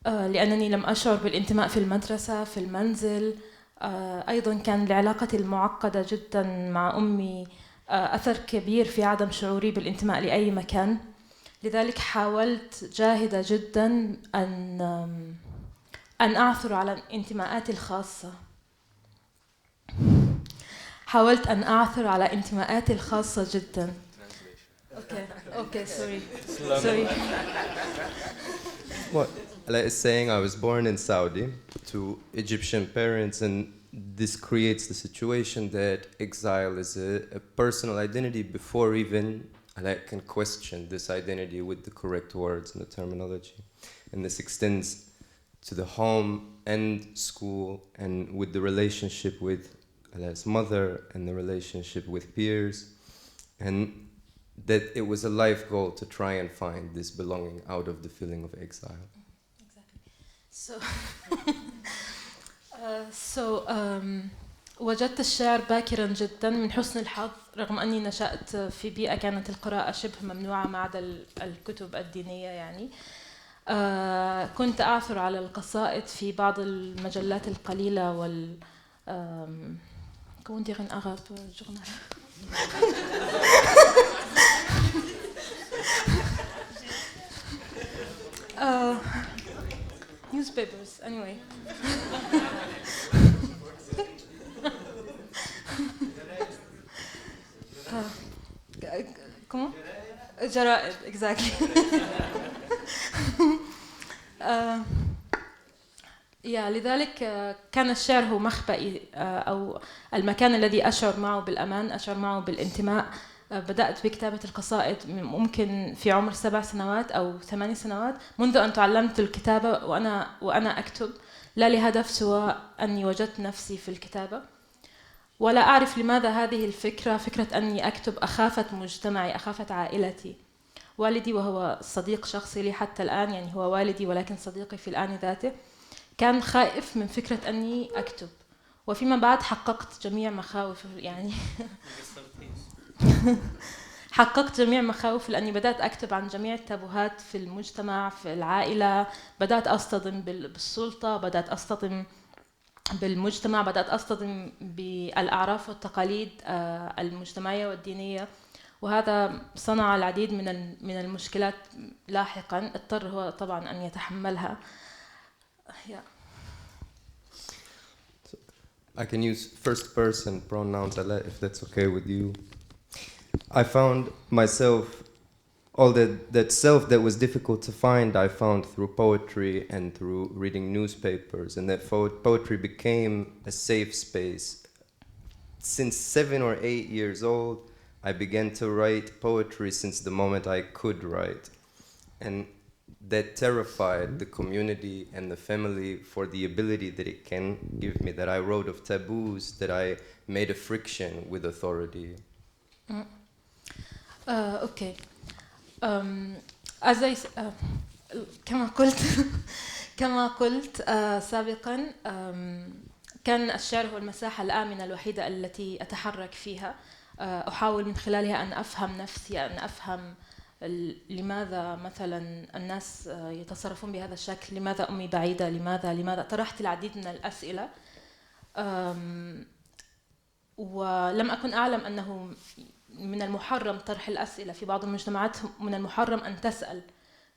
لأنني لم أشعر بالانتماء في المدرسة، في المنزل. أيضا كان لعلاقتي المعقدة جدا مع أمي أثر كبير في عدم شعوري بالانتماء لأي مكان. لذلك حاولت جاهدة جدا أن أن أعثر على انتماءاتي الخاصة. حاولت أن أعثر على انتماءاتي الخاصة جدا. Okay, sorry. What Alaa is saying, I was born in Saudi to Egyptian parents, and this creates the situation that exile is a personal identity before even Alaa can question this identity with the correct words and the terminology. And this extends to the home and school, and with the relationship with Alaa's mother and the relationship with peers, and that it was a life goal to try and find this belonging out of the feeling of exile. وجدت الشعر باكرا جدا من حسن الحظ، رغم أني نشأت في بيئة كانت القراءة شبه ممنوعة ما عدا الكتب الدينية يعني. كنت أعثر على القصائد في بعض المجلات القليلة comment dire en arabe journal newspapers anyway. comment جرائد exactly. لذلك كان الشعر هو مخبئي أو المكان الذي أشعر معه بالأمان، أشعر معه بالانتماء. بدأت بكتابة القصائد ممكن في عمر 7 سنوات أو 8 سنوات، منذ أن تعلمت الكتابة وأنا أكتب، لا لهدف سوى أني وجدت نفسي في الكتابة. ولا أعرف لماذا هذه الفكرة، فكرة أني أكتب، أخافت مجتمعي، أخافت عائلتي. والدي وهو صديق شخصي لي حتى الآن، يعني هو والدي ولكن صديقي في الآن ذاته، كان خائف من فكرة أني أكتب. وفيما بعد حققت جميع مخاوف يعني حققت جميع مخاوف، لأني بدأت أكتب عن جميع التابوهات في المجتمع، في العائلة، بدأت أصطدم بالسلطة، بدأت أصطدم بالمجتمع، بدأت أصطدم بالأعراف والتقاليد المجتمعية والدينية، وهذا صنع العديد من المشكلات لاحقا اضطر هو طبعا أن يتحملها. I can use first person pronouns, Alaa, if that's okay with you. I found myself, all that self that was difficult to find, I found through poetry and through reading newspapers, and that poetry became a safe space. Since 7 or 8 years old, I began to write poetry since the moment I could write. And that terrified the community and the family for the ability that it can give me, that I wrote of taboos, that I made a friction with authority. Okay. كما قلت سابقا، كان الشعر هو المساحة الآمنة الوحيدة التي أتحرك فيها، أحاول من خلالها أن أفهم نفسي، أن أفهم لماذا مثلا الناس يتصرفون بهذا الشكل، لماذا أمي بعيدة، لماذا طرحت العديد من الأسئلة، ولم أكن أعلم أنه من المحرم طرح الأسئلة. في بعض المجتمعات من المحرم أن تسأل.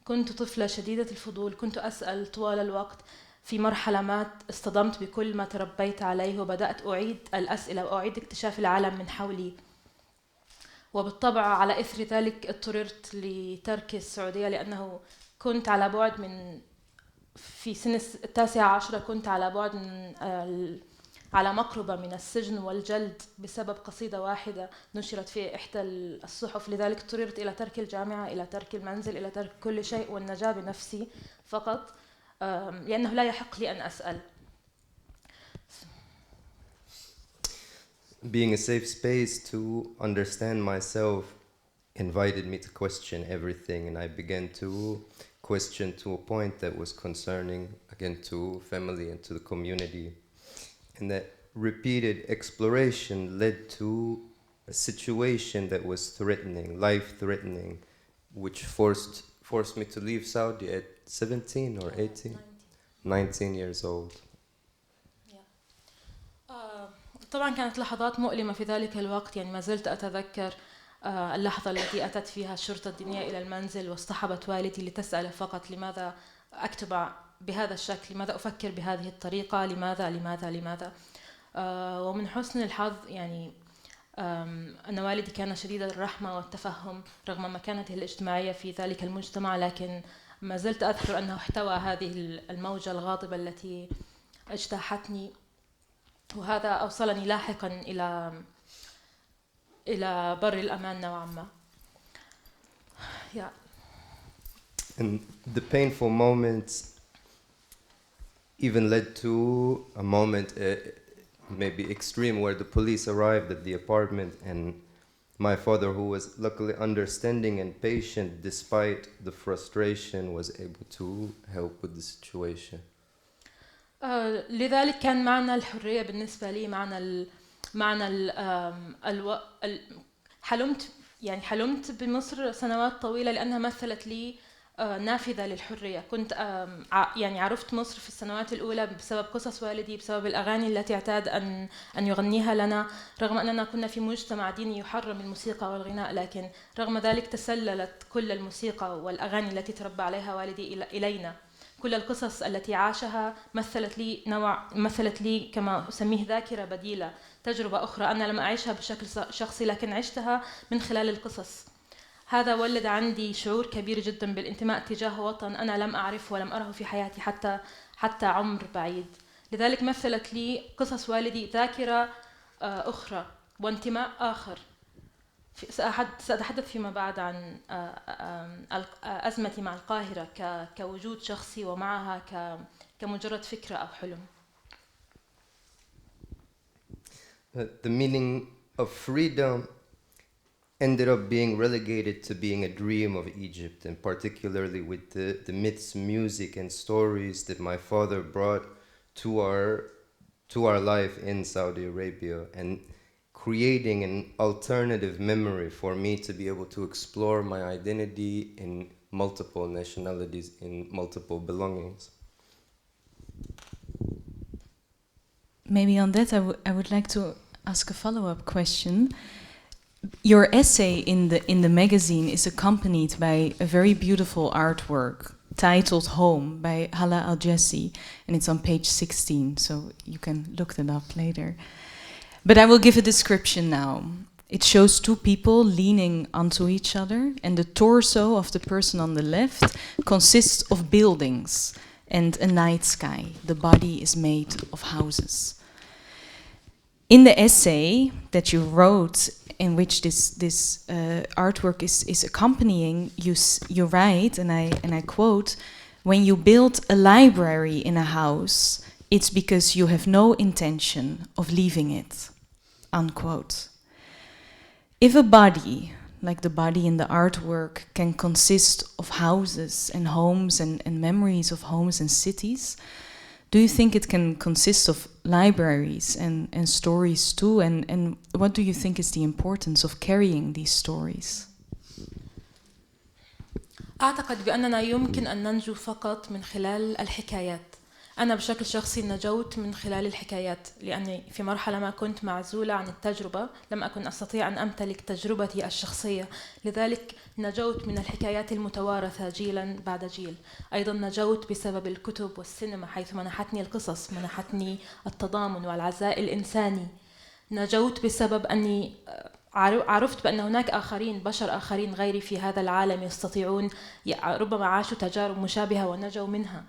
كنت طفلة شديدة الفضول، كنت أسأل طوال الوقت. في مرحلة ما اصطدمت بكل ما تربيت عليه وبدأت أعيد الأسئلة وأعيد اكتشاف العالم من حولي. وبالطبع على إثر ذلك اضطررت لترك السعودية، لأنه كنت على بعد في سن 19 كنت على بعد على مقربة من السجن والجلد بسبب قصيدة واحدة نشرت في إحدى الصحف. لذلك اضطررت إلى ترك الجامعة، إلى ترك المنزل، إلى ترك كل شيء والنجاة بنفسي فقط، لأنه لا يحق لي أن أسأل. Being a safe space to understand myself invited me to question everything, and I began to question to a point that was concerning, again, to family and to the community. And that repeated exploration led to a situation that was threatening, life-threatening, which forced me to leave Saudi at 17 or 18? 19 years old. طبعا كانت لحظات مؤلمة في ذلك الوقت، يعني ما زلت أتذكر اللحظة التي أتت فيها الشرطة الدينية إلى المنزل واصطحبت والدي لتسأل فقط لماذا أكتب بهذا الشكل؟ لماذا أفكر بهذه الطريقة؟ لماذا؟ ومن حسن الحظ يعني أن والدي كان شديد الرحمة والتفهم رغم مكانته الاجتماعية في ذلك المجتمع، لكن ما زلت أذكر أنه احتوى هذه الموجة الغاضبة التي اجتاحتني، وهذا أوصلني لاحقا إلى بر الأمان نوعا ما. And the painful moments even led to a moment, maybe extreme, where the police arrived at the apartment, and my father, who was luckily understanding and patient despite the frustration, was able to help with the situation. لذلك كان معنى الحرية بالنسبة لي معنى حلمت بمصر سنوات طويلة لأنها مثلت لي نافذة للحرية. كنت عرفت مصر في السنوات الأولى بسبب قصص والدي، بسبب الأغاني التي اعتاد أن يغنيها لنا، رغم أننا كنا في مجتمع ديني يحرم الموسيقى والغناء، لكن رغم ذلك تسللت كل الموسيقى والأغاني التي تربى عليها والدي إلينا. كل القصص التي عاشها مثلت لي كما أسميه ذاكرة بديلة، تجربة أخرى أنا لم أعيشها بشكل شخصي لكن عشتها من خلال القصص. هذا ولد عندي شعور كبير جدا بالانتماء تجاه وطن أنا لم أعرف ولم أره في حياتي حتى عمر بعيد. لذلك مثلت لي قصص والدي ذاكرة أخرى وانتماء آخر. سأتحدث فيما بعد عن أزمتي مع القاهرة كوجود شخصي ومعها كمجرد فكرة أو حلم. The meaning of freedom ended up being relegated to being a dream of Egypt, and particularly with the myths, music, and stories that my father brought to our life in Saudi Arabia, and creating an alternative memory for me to be able to explore my identity in multiple nationalities, in multiple belongings. Maybe on that I would like to ask a follow-up question. Your essay in the magazine is accompanied by a very beautiful artwork titled Home by Alaa Hassanien, and it's on page 16, so you can look that up later. But I will give a description now. It shows two people leaning onto each other, and the torso of the person on the left consists of buildings and a night sky. The body is made of houses. In the essay that you wrote, in which this artwork is accompanying, you write, and I quote, "When you build a library in a house, it's because you have no intention of leaving it," unquote. If a body, like the body in the artwork, can consist of houses and homes and memories of homes and cities, do you think it can consist of libraries and stories too? And what do you think is the importance of carrying these stories? أعتقد بأننا يمكن أن ننجو فقط من خلال الحكايات. أنا بشكل شخصي نجوت من خلال الحكايات، لأني في مرحلة ما كنت معزولة عن التجربة، لم أكن أستطيع أن أمتلك تجربتي الشخصية، لذلك نجوت من الحكايات المتوارثة جيلا بعد جيل. أيضا نجوت بسبب الكتب والسينما، حيث منحتني القصص، منحتني التضامن والعزاء الإنساني. نجوت بسبب أني عرفت بأن هناك بشر آخرين غيري في هذا العالم يستطيعون، ربما عاشوا تجارب مشابهة ونجوا منها.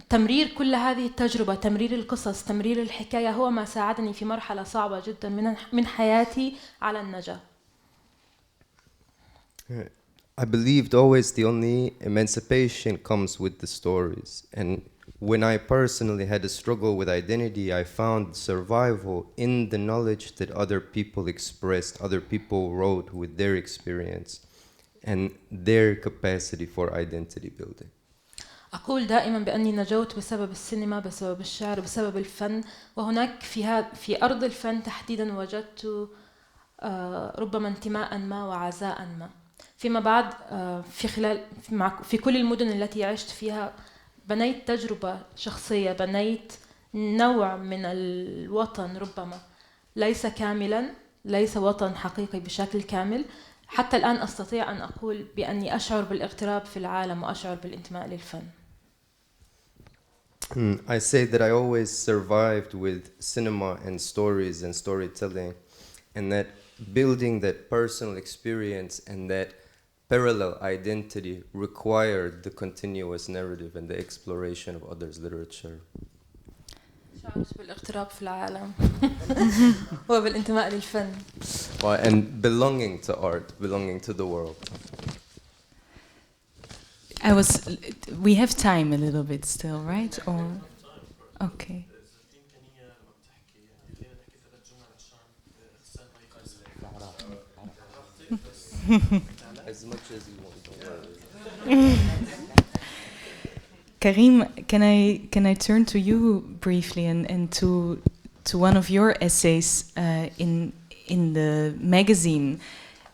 تمرير كل هذه التجربة، تمرير القصص، تمرير الحكاية، هو ما ساعدني في مرحلة صعبة جدا من حياتي على النجاة. I believed always the only emancipation comes with the stories. And when I personally had a struggle with identity, I found survival in the knowledge that other people expressed, other people wrote with their experience and their capacity for identity building. أقول دائما بأني نجوت بسبب السينما، بسبب الشعر، بسبب الفن، وهناك في أرض الفن تحديدا وجدت ربما انتماء ما وعزاء ما. فيما بعد في كل المدن التي عشت فيها بنيت تجربة شخصية، بنيت نوع من الوطن، ربما ليس كاملا، ليس وطن حقيقي بشكل كامل. حتى الآن أستطيع أن أقول بأني أشعر بالاغتراب في العالم وأشعر بالانتماء للفن. I say that I always survived with cinema and stories and storytelling, and that building that personal experience and that parallel identity required the continuous narrative and the exploration of others' literature. شعرت بالاغتراب في العالم وبالانتماء للفن. And belonging to art, belonging to the world. We have time a little bit still, right? Or okay. As much as you want, don't worry. Karim, can I turn to you briefly and to one of your essays in the magazine,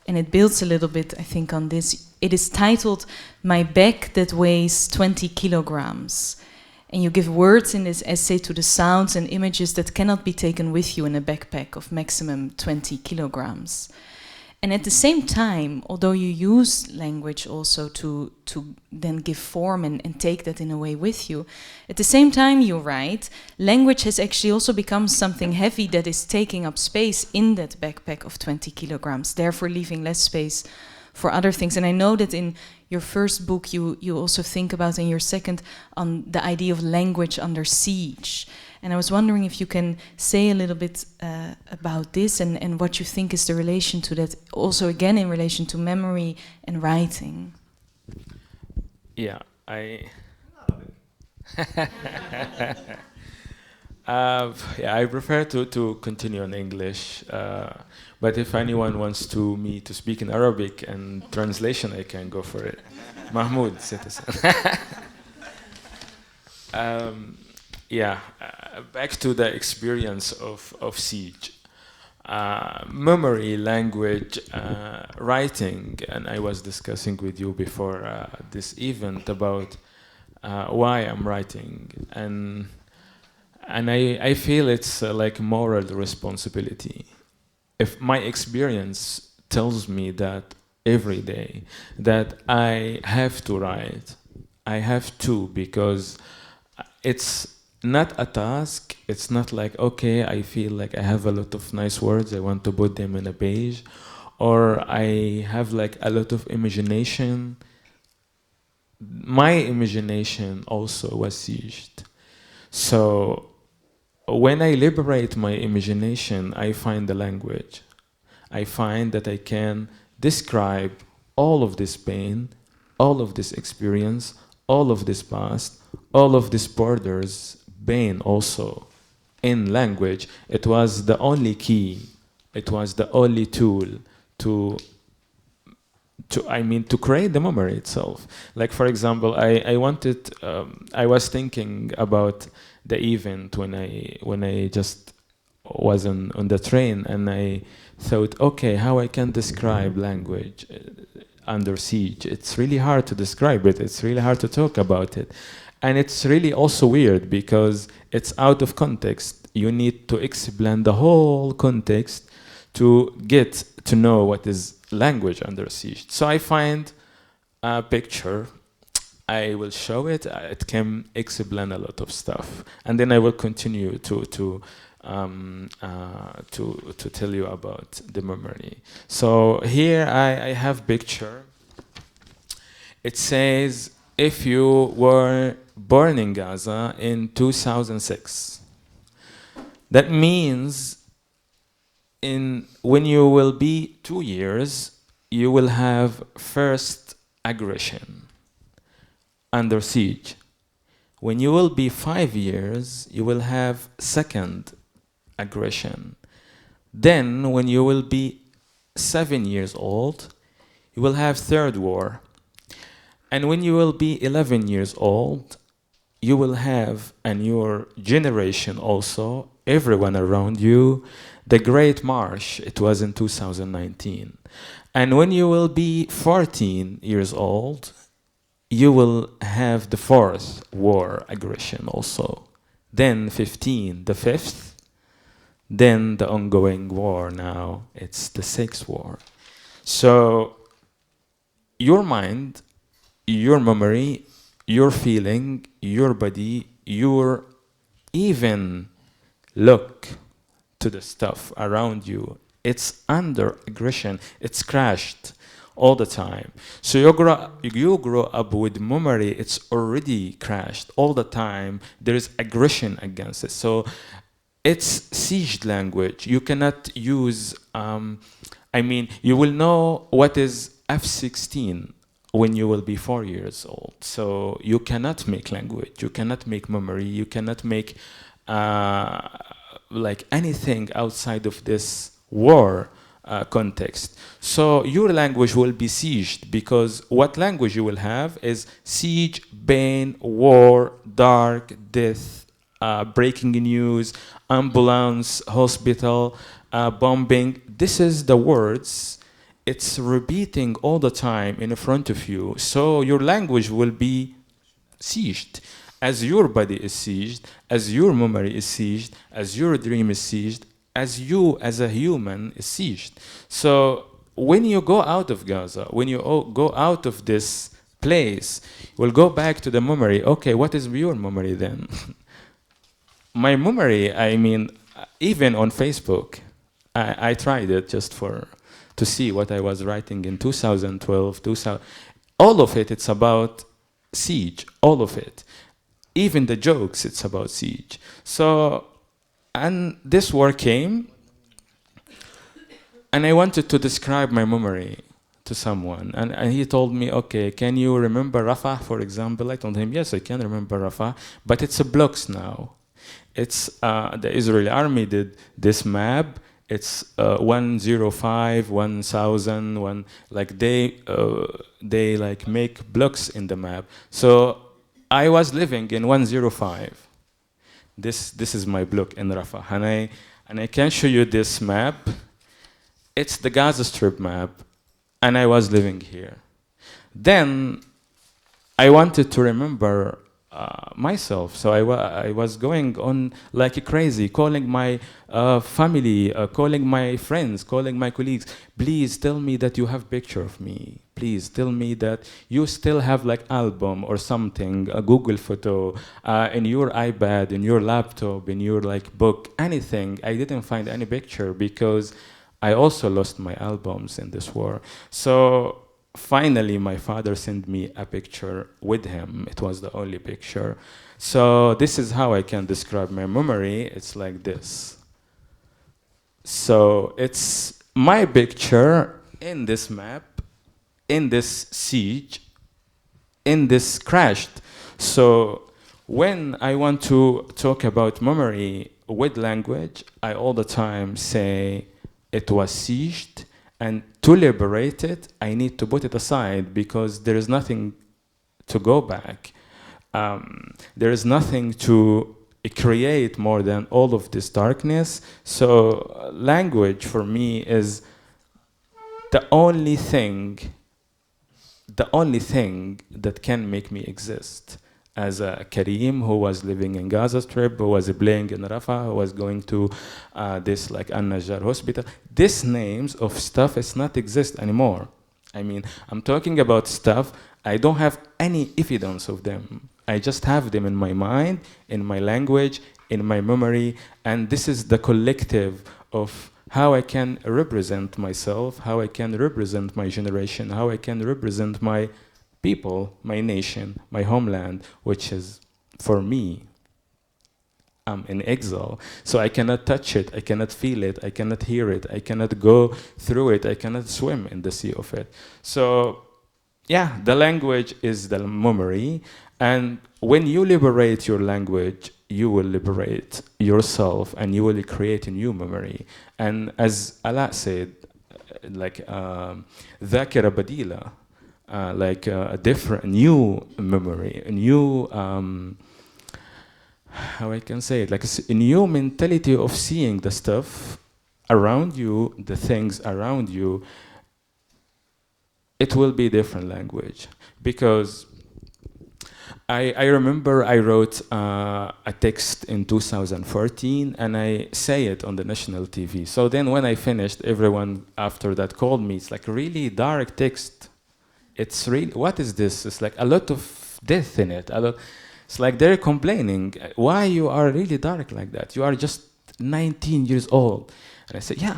and it builds a little bit, I think, on this. It is titled "My Bag That Weighs 20 Kilograms," and you give words in this essay to the sounds and images that cannot be taken with you in a backpack of maximum 20 kilograms. And at the same time, although you use language also to then give form and take that in a way with you, at the same time you write, language has actually also become something heavy that is taking up space in that backpack of 20 kilograms, therefore leaving less space for other things. And I know that in your first book you also think about, in your second, on the idea of language under siege. And I was wondering if you can say a little bit about this and what you think is the relation to that, also again in relation to memory and writing. Yeah, I prefer to continue in English, but if anyone wants me to speak in Arabic and translation, I can go for it. Mahmoud, citizen. Back to the experience of siege. Memory, language, writing, and I was discussing with you before this event about why I'm writing, and I feel it's like moral responsibility. If my experience tells me that every day that I have to write, I have to, because it's not a task. It's not like, okay, I feel like I have a lot of nice words, I want to put them in a page, or I have like a lot of imagination. My imagination also was sieged. So when I liberate my imagination, I find the language. I find that I can describe all of this pain, all of this experience, all of this past, all of these borders, pain also, in language. It was the only key, it was the only tool to create the memory itself. Like, for example, I was thinking about the event when I just was on the train, and I thought, okay, how I can describe language under siege. It's really hard to describe it, it's really hard to talk about it. And it's really also weird because it's out of context. You need to explain the whole context to get to know what is language under siege. So I find a picture, I will show it, it can explain a lot of stuff. And then I will continue to tell you about the memory. So here I have picture. It says, if you were born in Gaza in 2006, that means when you will be 2 years, you will have first aggression under siege. When you will be 5 years, you will have second aggression. Then when you will be 7 years old, you will have third war. And when you will be 11 years old, you will have, and your generation also, everyone around you, the Great March. It was in 2019. And when you will be 14 years old, you will have the fourth war aggression also. Then 15, the fifth. Then the ongoing war now, it's the sixth war. So your mind, your memory, your feeling, your body, your even look to the stuff around you, it's under aggression, it's crashed all the time. So you grow up with memory, it's already crashed all the time. There is aggression against it. So it's sieged language. You cannot use, you will know what is F-16 when you will be 4 years old. So you cannot make language, you cannot make memory, you cannot make like anything outside of this war context. So your language will be sieged, because what language you will have is siege, pain, war, dark, death, breaking news, ambulance, hospital, bombing. This is the words. It's repeating all the time in front of you. So your language will be sieged. As your body is sieged, as your memory is sieged, as your dream is sieged, as you as a human is sieged. So when you go out of Gaza, when you go out of this place, we'll go back to the memory. Okay, what is your memory then? My memory, even on Facebook, I tried it just to see what I was writing in 2012, all of it, it's about siege, all of it. Even the jokes, it's about siege. So, and this war came, and I wanted to describe my memory to someone. And he told me, okay, can you remember Rafah, for example? I told him, yes, I can remember Rafah, but it's a blocks now. It's, the Israeli army did this map. It's 105, 1000, like they like make blocks in the map. So I was living in 105. This is my block in Rafah, and I can show you this map. It's the Gaza Strip map, and I was living here. Then I wanted to remember myself, so I was going on like crazy, calling my family, calling my friends, calling my colleagues. Please tell me that you have picture of me. Please tell me that you still have like album or something, a Google photo, in your iPad, in your laptop, in your like book, anything. I didn't find any picture because I also lost my albums in this war. So finally, my father sent me a picture with him. It was the only picture. So this is how I can describe my memory. It's like this. So it's my picture in this map, in this siege, in this crashed. So when I want to talk about memory with language, I all the time say it was sieged. And to liberate it, I need to put it aside because there is nothing to go back. There is nothing to create more than all of this darkness. So language for me is the only thing that can make me exist. As a Karim who was living in Gaza Strip, who was playing in Rafah, who was going to this like Al-Najjar hospital. These names of stuff is not exist anymore. I'm talking about stuff, I don't have any evidence of them. I just have them in my mind, in my language, in my memory, and this is the collective of how I can represent myself, how I can represent my generation, how I can represent my people, my nation, my homeland, which is, for me, I'm in exile. So I cannot touch it, I cannot feel it, I cannot hear it, I cannot go through it, I cannot swim in the sea of it. So, yeah, the language is the memory, and when you liberate your language, you will liberate yourself, and you will create a new memory. And as Alaa said, like, ذاكرة بديلة, like a different, new memory, a new, how I can say it, like a new mentality of seeing the stuff around you, the things around you. It will be different language. Because I remember I wrote a text in 2014 and I say it on the national TV. So then when I finished, everyone after that called me. It's like really dark text. It's really, what is this? It's like a lot of death in it. It's like they're complaining, why you are really dark like that? You are just 19 years old. And I said, yeah,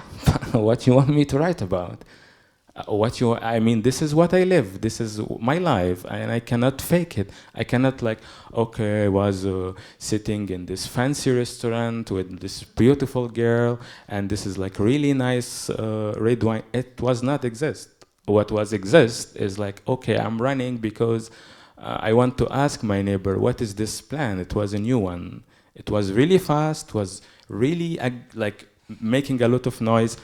what you want me to write about? I mean, this is what I live. This is my life, and I cannot fake it. I cannot I was sitting in this fancy restaurant with this beautiful girl, and this is like really nice red wine. It was not exist. What was exist is I'm running because I want to ask my neighbor, what is this plan? It was a new one. It was really fast, was really making a lot of noise.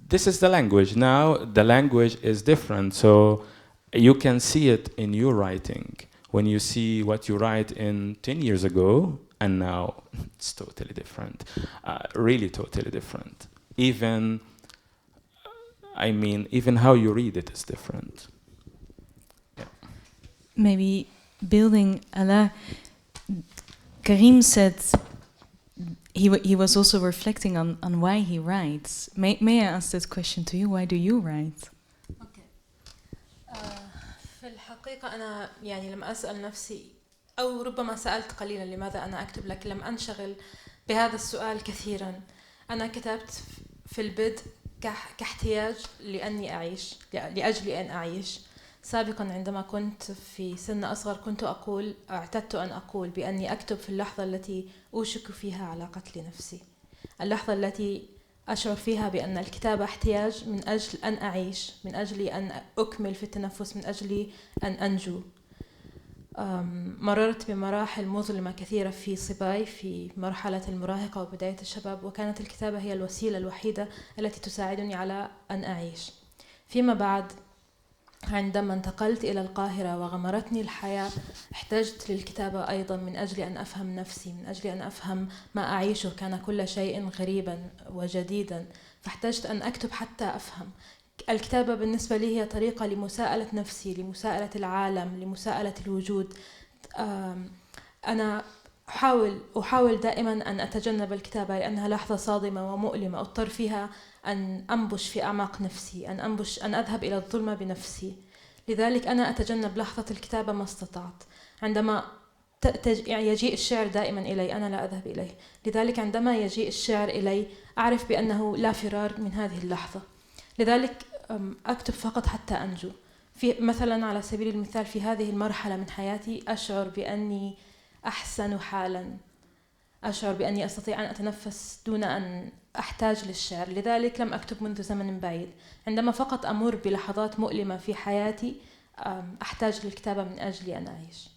This is the language. Now the language is different, so you can see it in your writing. When you see what you write in 10 years ago, and now it's totally different, really totally different. Even how you read it is different. Yeah. Maybe building Alaa, Karim said he was also reflecting on why he writes. May I ask this question to you? Why do you write? في الحقيقة أنا لما أسأل نفسي أو ربما سألت قليلا لماذا أنا أكتب، لكن لم أنشغل بهذا السؤال كثيرا. أنا كتبت في البدء كاحتياج لأني أعيش، لأجل أن أعيش. سابقا عندما كنت في سن أصغر كنت اعتدت أن أقول بأني أكتب في اللحظة التي أوشك فيها على قتل نفسي، اللحظة التي أشعر فيها بأن الكتابة احتياج من أجل أن أعيش، من أجل أن أكمل في التنفس، من أجل أن أنجو. مررت بمراحل مظلمة كثيرة في صباي في مرحلة المراهقة وبداية الشباب، وكانت الكتابة هي الوسيلة الوحيدة التي تساعدني على أن أعيش. فيما بعد عندما انتقلت إلى القاهرة وغمرتني الحياة احتجت للكتابة أيضا من أجل أن أفهم نفسي، من أجل أن أفهم ما أعيشه. كان كل شيء غريبا وجديدا، فاحتجت أن أكتب حتى أفهم. الكتابة بالنسبة لي هي طريقة لمساءلة نفسي، لمساءلة العالم، لمساءلة الوجود. أنا أحاول دائما أن أتجنب الكتابة لأنها لحظة صادمة ومؤلمة، أضطر فيها أن أنبش في أعماق نفسي، أن أذهب إلى الظلمة بنفسي. لذلك أنا أتجنب لحظة الكتابة ما استطعت. عندما يجيء الشعر دائما إلي، أنا لا أذهب إليه. لذلك عندما يجيء الشعر إلي أعرف بأنه لا فرار من هذه اللحظة. لذلك أكتب فقط حتى أنجو. مثلا على سبيل المثال في هذه المرحلة من حياتي أشعر بأني أحسن حالا، أشعر بأني أستطيع أن أتنفس دون أن أحتاج للشعر. لذلك لم أكتب منذ زمن بعيد. عندما فقط أمر بلحظات مؤلمة في حياتي أحتاج للكتابة من أجل أن أعيش.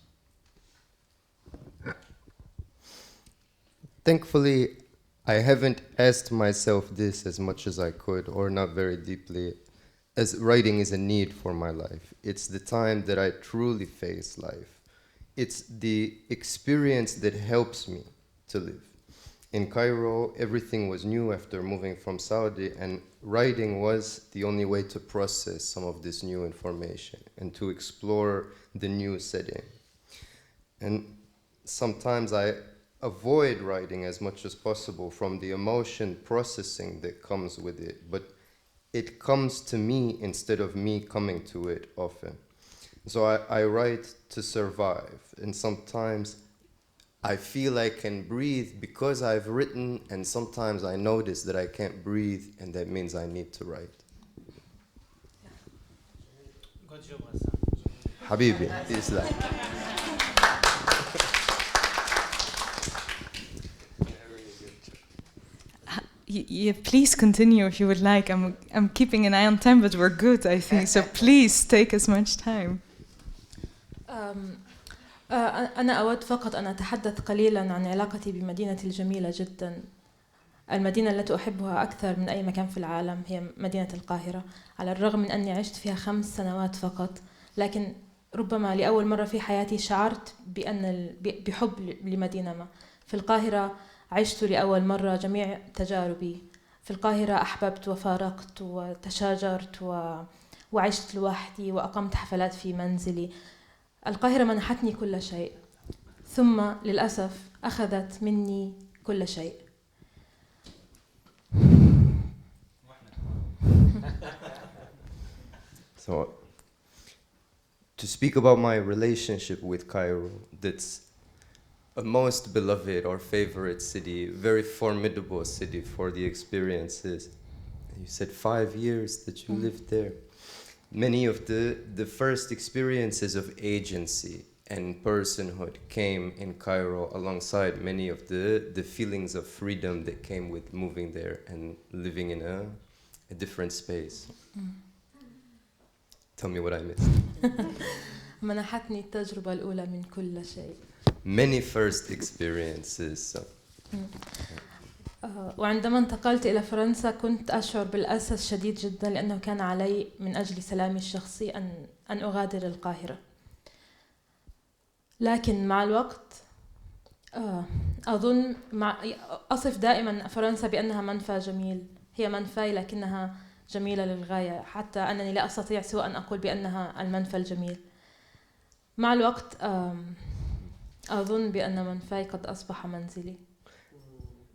Thankfully, I haven't asked myself this as much as I could, or not very deeply, as writing is a need for my life. It's the time that I truly face life. It's the experience that helps me to live. In Cairo, everything was new after moving from Saudi, and writing was the only way to process some of this new information and to explore the new setting. And sometimes I avoid writing as much as possible from the emotion processing that comes with it, but it comes to me instead of me coming to it often. So I write to survive, and sometimes I feel I can breathe because I've written, and sometimes I notice that I can't breathe, and that means I need to write. Good job, Hassan. Habibi, Islam. Yeah, please continue if you would like. I'm keeping an eye on time, but we're good, I think. So please take as much time. أنا أود فقط أن أتحدث قليلا عن علاقتي بمدينتي الجميلة جدا. المدينة التي أحبها أكثر من أي مكان في العالم هي مدينة القاهرة. على الرغم من أني عشت فيها 5 سنوات فقط، لكن ربما لأول مرة في حياتي شعرت بحب لمدينة ما. في القاهرة عشت لأول مرة جميع تجاربي. في القاهرة أحببت وفارقت وتشاجرت وعشت لوحدي وأقمت حفلات في منزلي. القاهرة منحتني كل شيء، ثم للأسف أخذت مني كل شيء. So, to speak about my relationship with Cairo, that's a most beloved or favorite city, very formidable city for the experiences. You said 5 years that you lived there. Many of the first experiences of agency and personhood came in Cairo alongside many of the feelings of freedom that came with moving there and living in a different space. Tell me what I missed. منحتني التجربة الأولى من كل شيء. Many first experiences. وعندما انتقلت إلى فرنسا كنت أشعر بالأسى الشديد جدا لأنه كان علي من أجل سلامي الشخصي أن أغادر القاهرة. لكن مع الوقت أظن أصف دائما فرنسا بأنها منفى جميل. هي منفى لكنها جميلة للغاية، حتى أنني لا أستطيع سوى أن أقول بأنها المنفى الجميل. مع الوقت أظن بأن منفاي قد أصبح منزلي.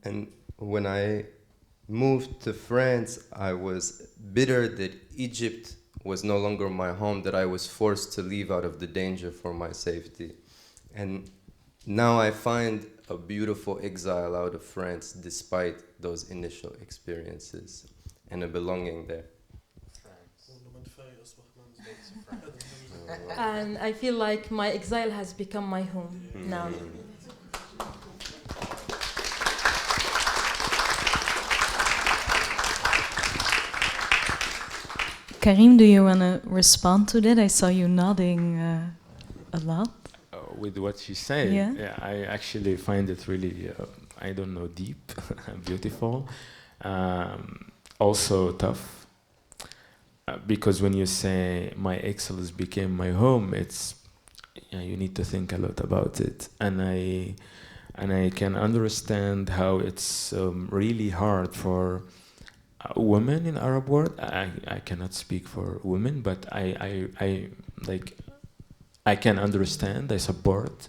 And when I moved to France, I was bitter that Egypt was no longer my home, that I was forced to leave out of the danger for my safety. And now I find a beautiful exile out of France despite those initial experiences and a belonging there. And I feel like my exile has become my home now. Karim, do you want to respond to that? I saw you nodding a lot. With what she said, Yeah. I actually find it really, I don't know, deep, beautiful, also tough. Because when you say my exiles became my home, it's you need to think a lot about it, and I can understand how it's really hard for women in Arab world. I cannot speak for women, but I can understand. I support,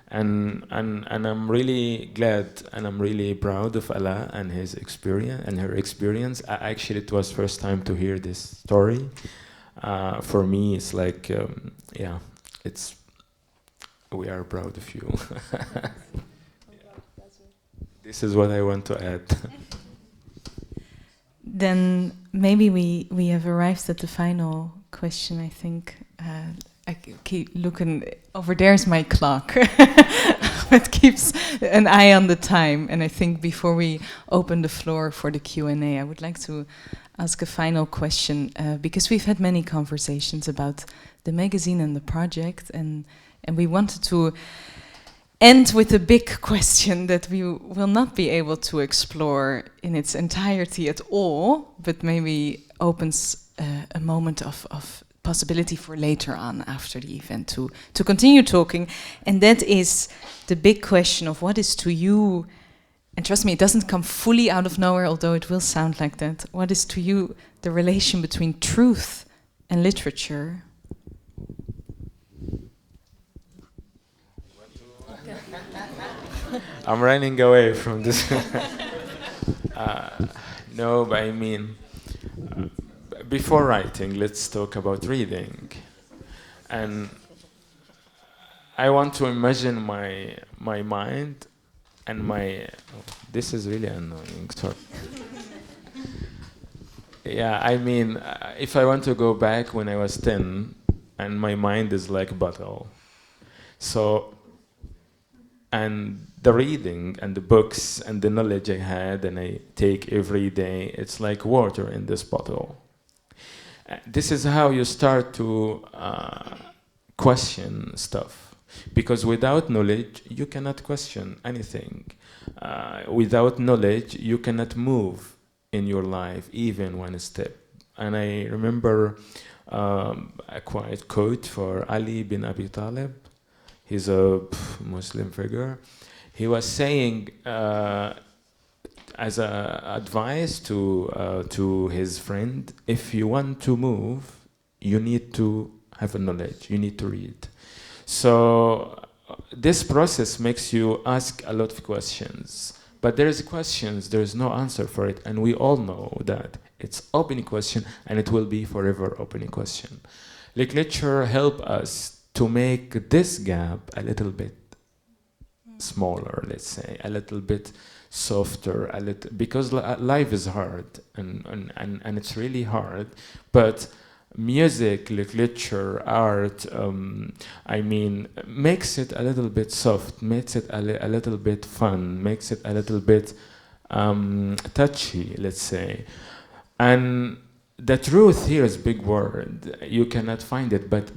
and I'm really glad and I'm really proud of Alaa and his experience and her experience. Actually, it was first time to hear this story. For me, it's like it's we are proud of you. This is what I want to add. Then maybe we have arrived at the final question, I think. I keep looking, over there's my clock. It keeps an eye on the time. And I think before we open the floor for the Q&A, I would like to ask a final question, because we've had many conversations about the magazine and the project, and we wanted to end with a big question that we will not be able to explore in its entirety at all, but maybe opens a moment of possibility for later on after the event to continue talking. And that is the big question of what is to you, and trust me, it doesn't come fully out of nowhere, although it will sound like that. What is to you the relation between truth and literature? I'm running away from this. No, but I mean, before writing, let's talk about reading. And I want to imagine my mind and my... this is really annoying, sorry. Yeah, I mean, if I want to go back when I was 10, and my mind is like a bottle. So, and the reading and the books and the knowledge I had and I take every day, it's like water in this bottle. This is how you start to question stuff. Because without knowledge, you cannot question anything. Without knowledge, you cannot move in your life, even one step. And I remember a quiet quote for Ali bin Abi Talib. He's a Muslim figure. He was saying, as advice to his friend, if you want to move, you need to have a knowledge, you need to read. So this process makes you ask a lot of questions. But there is questions, there is no answer for it, and we all know that it's open question, and it will be forever open question. Literature help us to make this gap a little bit smaller, let's say, a little bit softer, because life is hard and it's really hard, but music, literature, art, I mean, makes it a little bit soft, makes it a little bit fun, makes it a little bit touchy, let's say. And the truth here is a big word. You cannot find it, but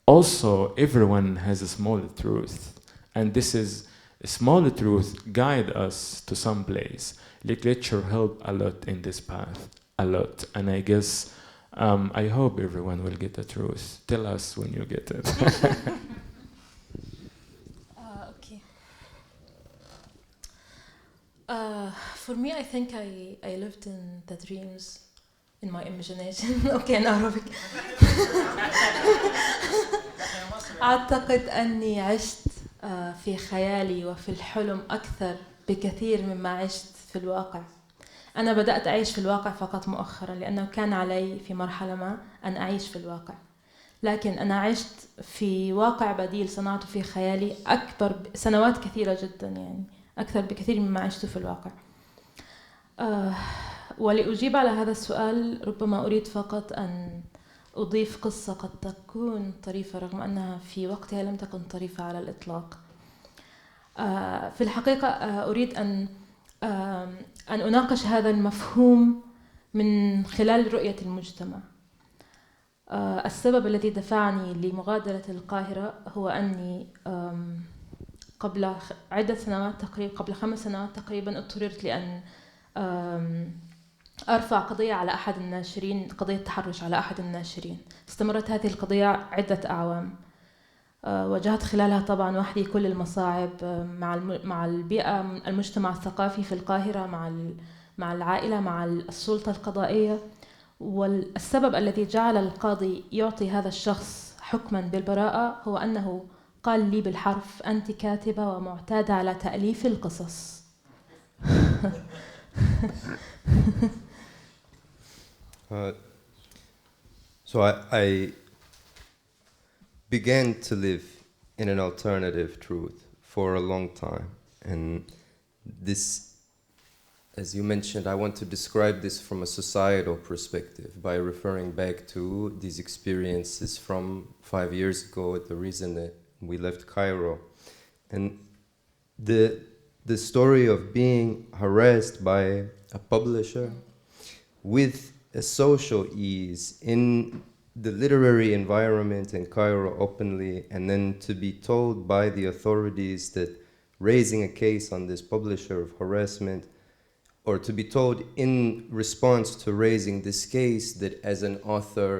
also everyone has a small truth. And this is a small truth guide us to some place. Literature help a lot in this path, a lot. And I guess, I hope everyone will get the truth. Tell us when you get it. Okay. For me, I think I lived in the dreams in my imagination. Okay, in Arabic. أعتقد أني عشت في خيالي وفي الحلم أكثر بكثير مما عشت في الواقع. أنا بدأت أعيش في الواقع فقط مؤخرا لأنه كان علي في مرحلة ما أن أعيش في الواقع، لكن أنا عشت في واقع بديل صنعته في خيالي أكبر سنوات كثيرة جدا، يعني أكثر بكثير مما عشت في الواقع. ولأجيب على هذا السؤال ربما أريد فقط أن أضيف قصة قد تكون طريفة رغم أنها في وقتها لم تكن طريفة على الإطلاق. في الحقيقة أريد أن أناقش هذا المفهوم من خلال رؤية المجتمع. السبب الذي دفعني لمغادرة القاهرة هو أني قبل عدة سنوات تقريبا، قبل 5 سنوات تقريبا، اضطررت لأن أرفع قضية على أحد الناشرين، قضية تحرش على أحد الناشرين. استمرت هذه القضية عدة أعوام. واجهت خلالها طبعا وحدي كل المصاعب مع البيئة، المجتمع الثقافي في القاهرة، مع العائلة، مع السلطة القضائية. والسبب الذي جعل القاضي يعطي هذا الشخص حكما بالبراءة هو أنه قال لي بالحرف: أنت كاتبة ومعتادة على تأليف القصص. So I began to live in an alternative truth for a long time, and this, as you mentioned, I want to describe this from a societal perspective by referring back to these experiences from 5 years ago, the reason that we left Cairo, and the story of being harassed by a publisher with a social ease in the literary environment in Cairo openly, and then to be told by the authorities that raising a case on this publisher of harassment, or to be told in response to raising this case that as an author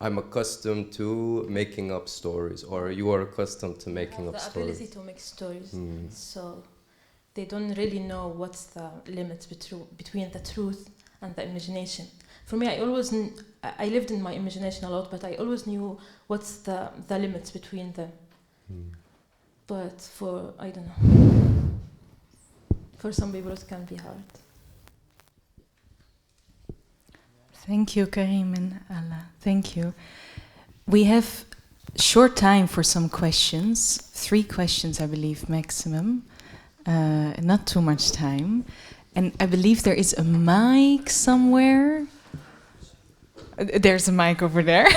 I'm accustomed to making up stories, or you are accustomed to making up stories. The ability to make stories. So they don't really know what's the limits between the truth and the imagination. For me, I lived in my imagination a lot, but I always knew what's the limits between them. But I don't know. For some people it can be hard. Thank you, Karim and Alaa. Thank you. We have short time for some questions. 3 questions, I believe, maximum. Not too much time. And I believe there is a mic somewhere. There's a mic over there.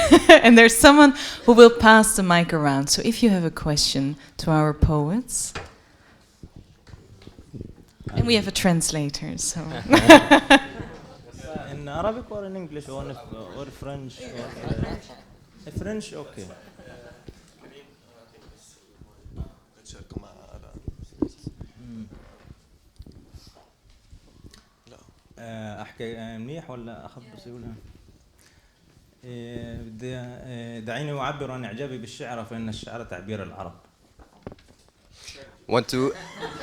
And there's someone who will pass the mic around. So if you have a question to our poets. And we have a translator, so. In Arabic or in English or French? French, okay. أحكي منيح ولا أخبص يقولها؟ دعيني أعبر عن إعجابي بالشعر فإن الشعر تعبير العرب. Want to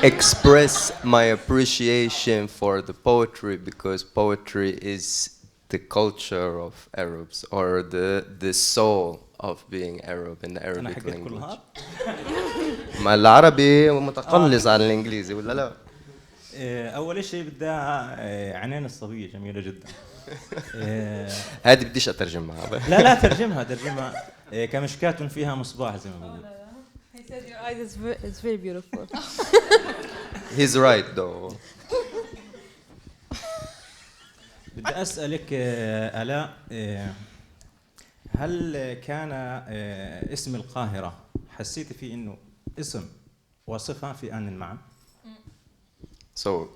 express my appreciation for the poetry because poetry is the culture of Arabs, or the soul of being Arab in the Arabic language. ما العربي متقلص على الإنجليزي ولا لا؟ أول شيء بدي عينين الصبية جميلة جدا. هذه بديش أترجمها. لا ترجمها كمشكاة فيها مصباح زي ما بقول. said your eyes is very beautiful. He's right though. بدي أسألك آلاء هل كان اسم القاهرة حسيتي فيه إنه اسم وصفة في آن معا؟ So,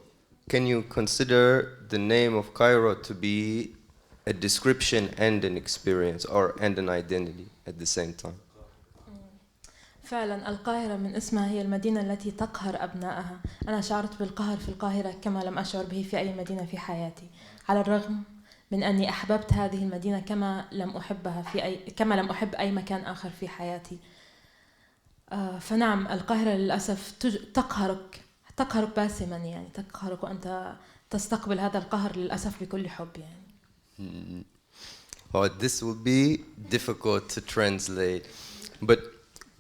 can you consider the name of Cairo to be a description and an experience and an identity at the same time? فعلا القاهرة من اسمها هي المدينة التي تقهر أبنائها. أنا شعرت بالقهر في القاهرة كما لم أشعر به في أي مدينة في حياتي، على الرغم من أني أحببت هذه المدينة كما لم أحب أي مكان آخر في حياتي. فنعم القاهرة للأسف تقهرك باسما، يعني تقهرك وأنت تستقبل هذا القهر للأسف بكل حب يعني. Well, this will be difficult to translate, but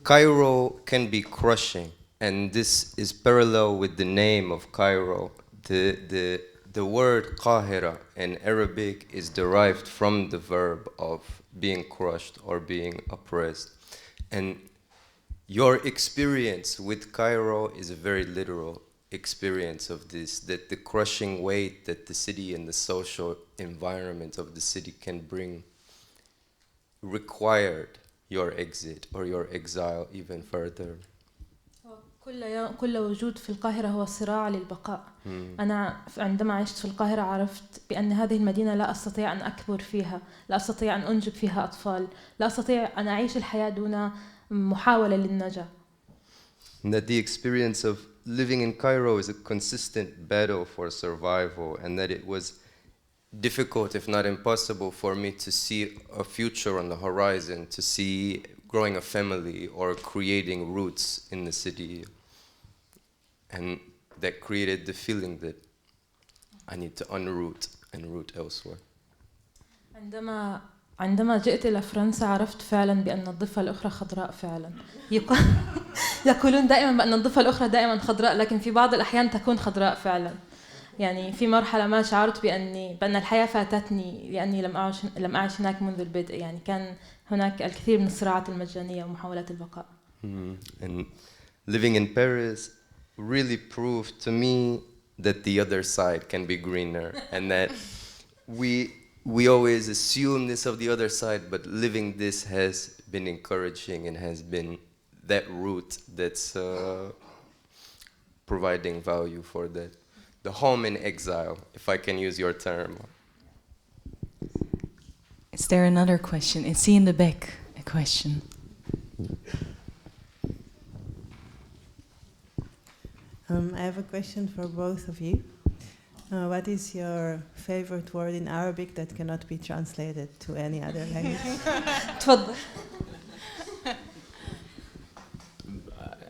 Cairo can be crushing, and this is parallel with the name of Cairo. The word Qahira in Arabic is derived from the verb of being crushed or being oppressed. And your experience with Cairo is a very literal experience of this, that the crushing weight that the city and the social environment of the city can bring required your exit or your exile even further. كل وجود في القاهرة هو صراع للبقاء. أنا عندما عشت في القاهرة عرفت بأن هذه المدينة لا أستطيع أن أكبر فيها، لا أستطيع أن أنجب فيها أطفال، لا أستطيع أن أعيش الحياة دون محاولة للنجاة. That the experience of living in Cairo is a consistent battle for survival, and that it was difficult, if not impossible, for me to see a future on the horizon, to see growing a family or creating roots in the city. And that created the feeling that I need to unroot and root elsewhere. عندما جئت إلى فرنسا عرفت فعلا بأن الضفة الأخرى خضراء فعلا. يقولون دائما بأن الضفة الأخرى دائما خضراء، لكن في بعض الأحيان تكون خضراء فعلا. يعني في مرحلة ما شعرت بأن الحياة فاتتني لأني لم أعش هناك منذ البدء. يعني كان هناك الكثير من الصراعات المجانية ومحاولات البقاء. And living in Paris really proved to me that the other side can be greener, and that we always assume this of the other side, but living this has been encouraging and has been that root that's providing value for that. The home in exile, if I can use your term. Is there another question? Is he in the back? A question. I have a question for both of you. What is your favorite word in Arabic that cannot be translated to any other language? تفضل.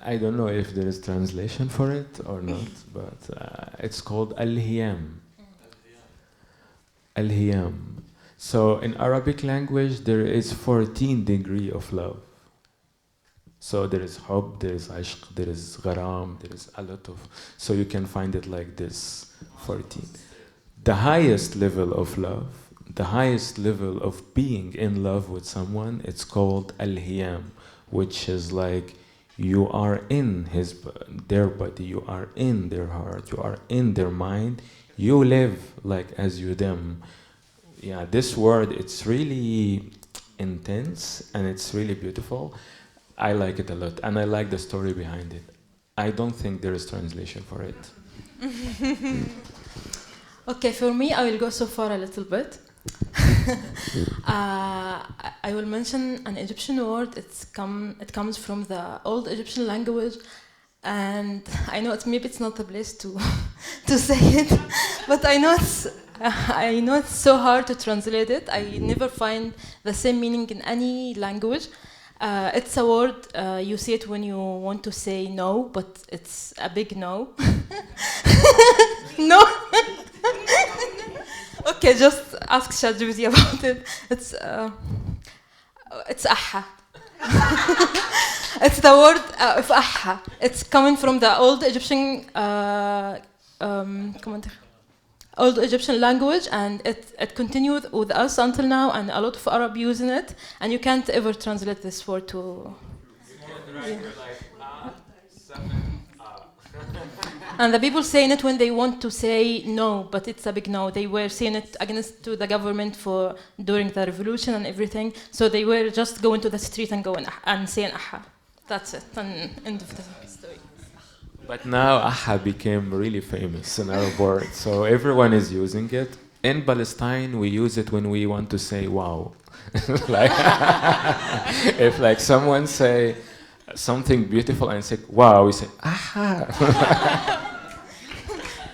I don't know if there is translation for it or not, but it's called al-hiyam. Al-hiyam. So in Arabic language, there is 14 degrees of love. So there is hub, there is ishq, there is gharam, there is a lot of... So you can find it like this, 14. The highest level of love, the highest level of being in love with someone, it's called al-hiyam, which is like you are in their body, you are in their heart, you are in their mind, you live like as you them. Yeah, this word, it's really intense and it's really beautiful. I like it a lot, and I like the story behind it. I don't think there is translation for it. Okay, for me, I will go so far a little bit. I will mention an Egyptian word. It comes from the old Egyptian language, and I know maybe it's not the place to say it, but I know it's so hard to translate it. I never find the same meaning in any language. It's a word, you see it when you want to say no, but it's a big no. No. Okay, just ask ChatGPT about it. It's aha. It's the word of aha. It's coming from the old Egyptian language, and it continued with us until now, and a lot of Arab using it, and you can't ever translate this word to... And the people saying it when they want to say no, but it's a big no. They were saying it against to the government for during the revolution and everything. So they were just going to the street and going and saying aha. That's it. And end of the story. But now aha became really famous in Arab world, so everyone is using it. In Palestine, we use it when we want to say wow. Like if like someone say something beautiful and say wow, we say aha.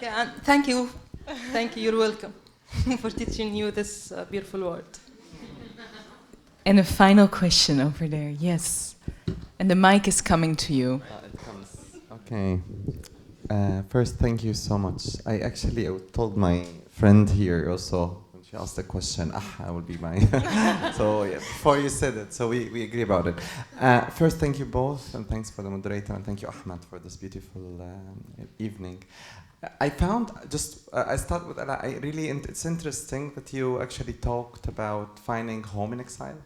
Yeah, and thank you. Thank you. You're welcome for teaching you this beautiful word. And a final question over there. Yes. And the mic is coming to you. It comes. Okay. First, thank you so much. I actually told my friend here also when she asked the question, I will be my. So yeah, before you said it, so we agree about it. First, thank you both, and thanks for the moderator, and thank you, Ahmed, for this beautiful evening. I found I start with Alaa. It's interesting that you actually talked about finding home in exile.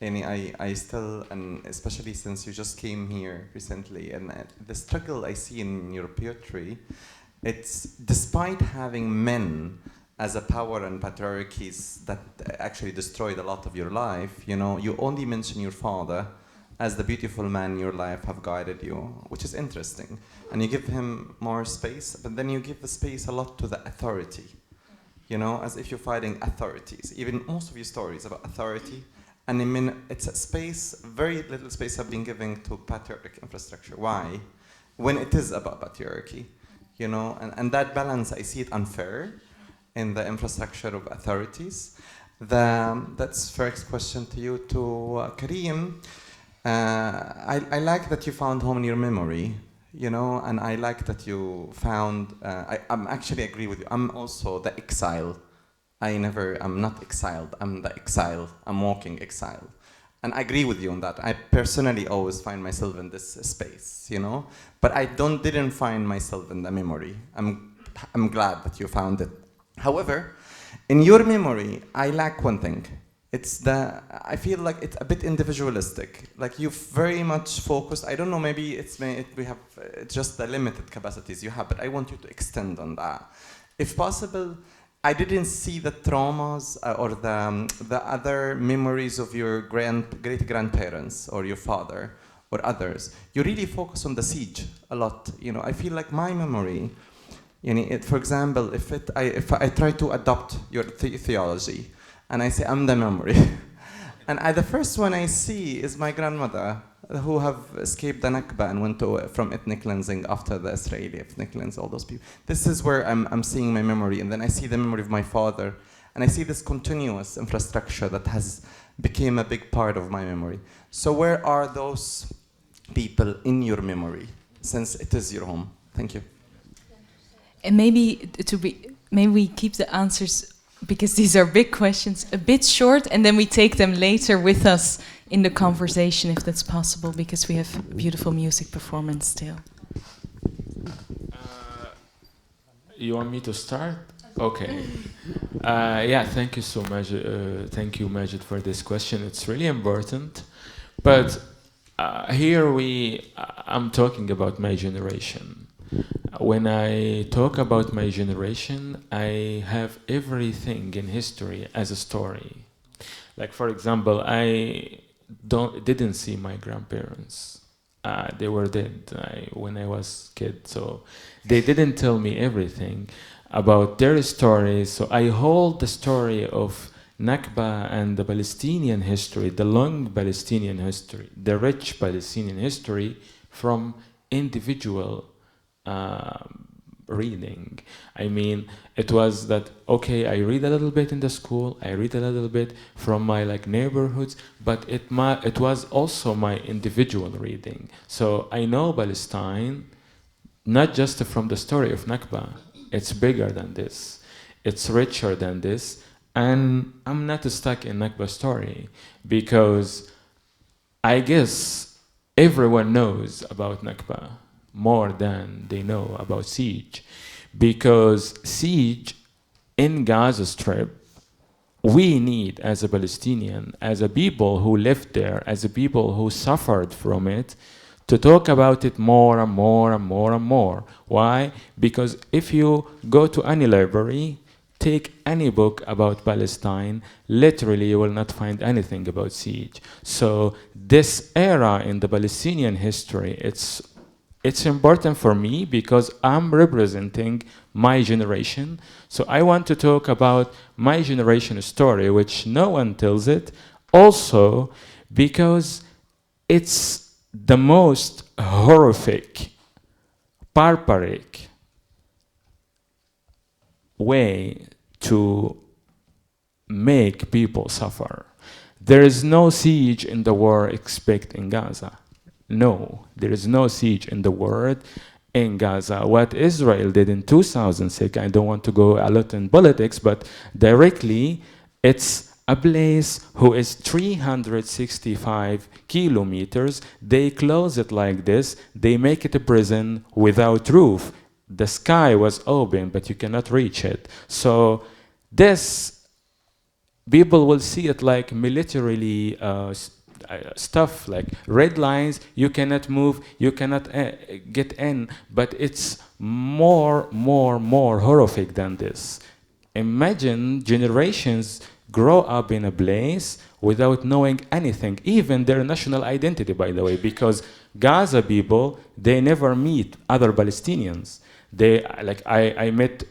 And I still, and especially since you just came here recently, and the struggle I see in your poetry, it's despite having men as a power and patriarchies that actually destroyed a lot of your life, you know, you only mention your father as the beautiful man in your life have guided you, which is interesting. And you give him more space, but then you give the space a lot to the authority, you know, as if you're fighting authorities. Even most of your stories about authority, and I mean, it's a space, very little space have been given to patriarchic infrastructure. Why? When it is about patriarchy, you know, and that balance, I see it unfair in the infrastructure of authorities. That's first question to you. To Karim, I like that you found home in your memory, you know, and I like that you found, I'm actually agree with you. I'm also the exile. I'm not exiled, I'm the exile. I'm walking exile. And I agree with you on that. I personally always find myself in this space, you know, but I didn't find myself in the memory. I'm glad that you found it. However, in your memory, I lack one thing. I feel like it's a bit individualistic. Like you've very much focused, I don't know, maybe we have just the limited capacities you have, but I want you to extend on that. If possible, I didn't see the traumas or the other memories of your great-grandparents or your father or others. You really focus on the siege a lot. You know, I feel like my memory, you know, for example, if I try to adopt your theology and I say I'm the memory, and the first one I see is my grandmother who have escaped the Nakba and went from ethnic cleansing after the Israeli ethnic cleanse, all those people. This is where I'm seeing my memory, and then I see the memory of my father, and I see this continuous infrastructure that has become a big part of my memory. So where are those people in your memory, since it is your home? Thank you. And maybe we keep the answers, because these are big questions, a bit short, and then we take them later with us in the conversation, if that's possible, because we have beautiful music performance still. You want me to start? Okay. Yeah, thank you so much. Thank you, Majid, for this question. It's really important. But here I'm talking about my generation. When I talk about my generation, I have everything in history as a story. Like, for example, I didn't see my grandparents. They were dead when I was a kid, so they didn't tell me everything about their stories. So I hold the story of Nakba and the Palestinian history, the long Palestinian history, the rich Palestinian history, from individual reading. I mean, it was that, okay, I read a little bit in the school, I read a little bit from my neighborhoods, but it was also my individual reading. So I know Palestine, not just from the story of Nakba. It's bigger than this. It's richer than this. And I'm not stuck in Nakba story, because I guess everyone knows about Nakba more than they know about siege, because siege in Gaza Strip, we need, as a Palestinian, as a people who lived there, as a people who suffered from it, to talk about it more and more and more and more. Why? Because if you go to any library, take any book about Palestine, literally you will not find anything about siege. So this era in the Palestinian history, it's important for me because I'm representing my generation. So I want to talk about my generation's story, which no one tells it. Also, because it's the most horrific, barbaric way to make people suffer. There is no siege in the war except in Gaza. No, there is no siege in the world in Gaza. What Israel did in 2006, I don't want to go a lot in politics, but directly, it's a place who is 365 kilometers. They close it like this. They make it a prison without roof. The sky was open, but you cannot reach it. So this, people will see it like militarily stuff, like red lines, you cannot move, you cannot get in, but it's more horrific than this. Imagine generations grow up in a place without knowing anything, even their national identity, by the way, because Gaza people, they never meet other Palestinians. They, like, I met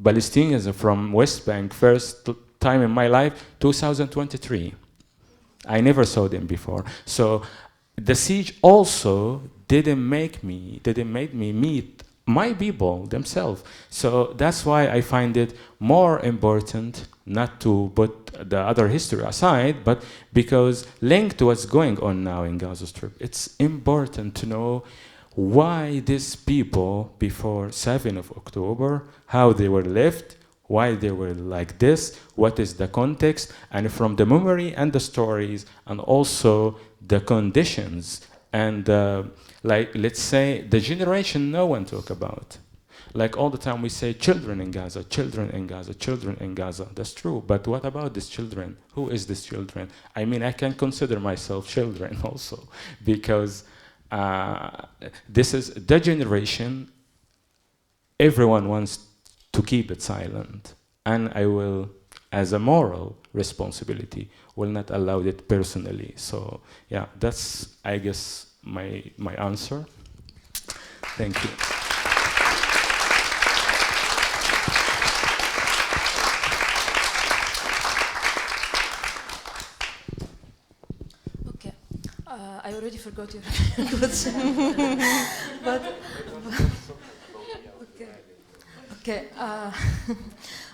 Palestinians from West Bank first time in my life, 2023. I never saw them before. So the siege also didn't make me meet my people themselves. So that's why I find it more important not to put the other history aside, but because linked to what's going on now in Gaza Strip, it's important to know why these people before 7th of October, how they were left, why they were like this, what is the context, and from the memory and the stories, and also the conditions, and like, let's say, the generation no one talk about. Like all the time we say children in Gaza, children in Gaza, children in Gaza. That's true, but what about these children? Who is these children? I mean, I can consider myself children also, because this is the generation everyone wants to keep it silent. And I will, as a moral responsibility, will not allow it personally. So yeah, that's, I guess, my answer. Thank you. Okay, I already forgot your question, but okay.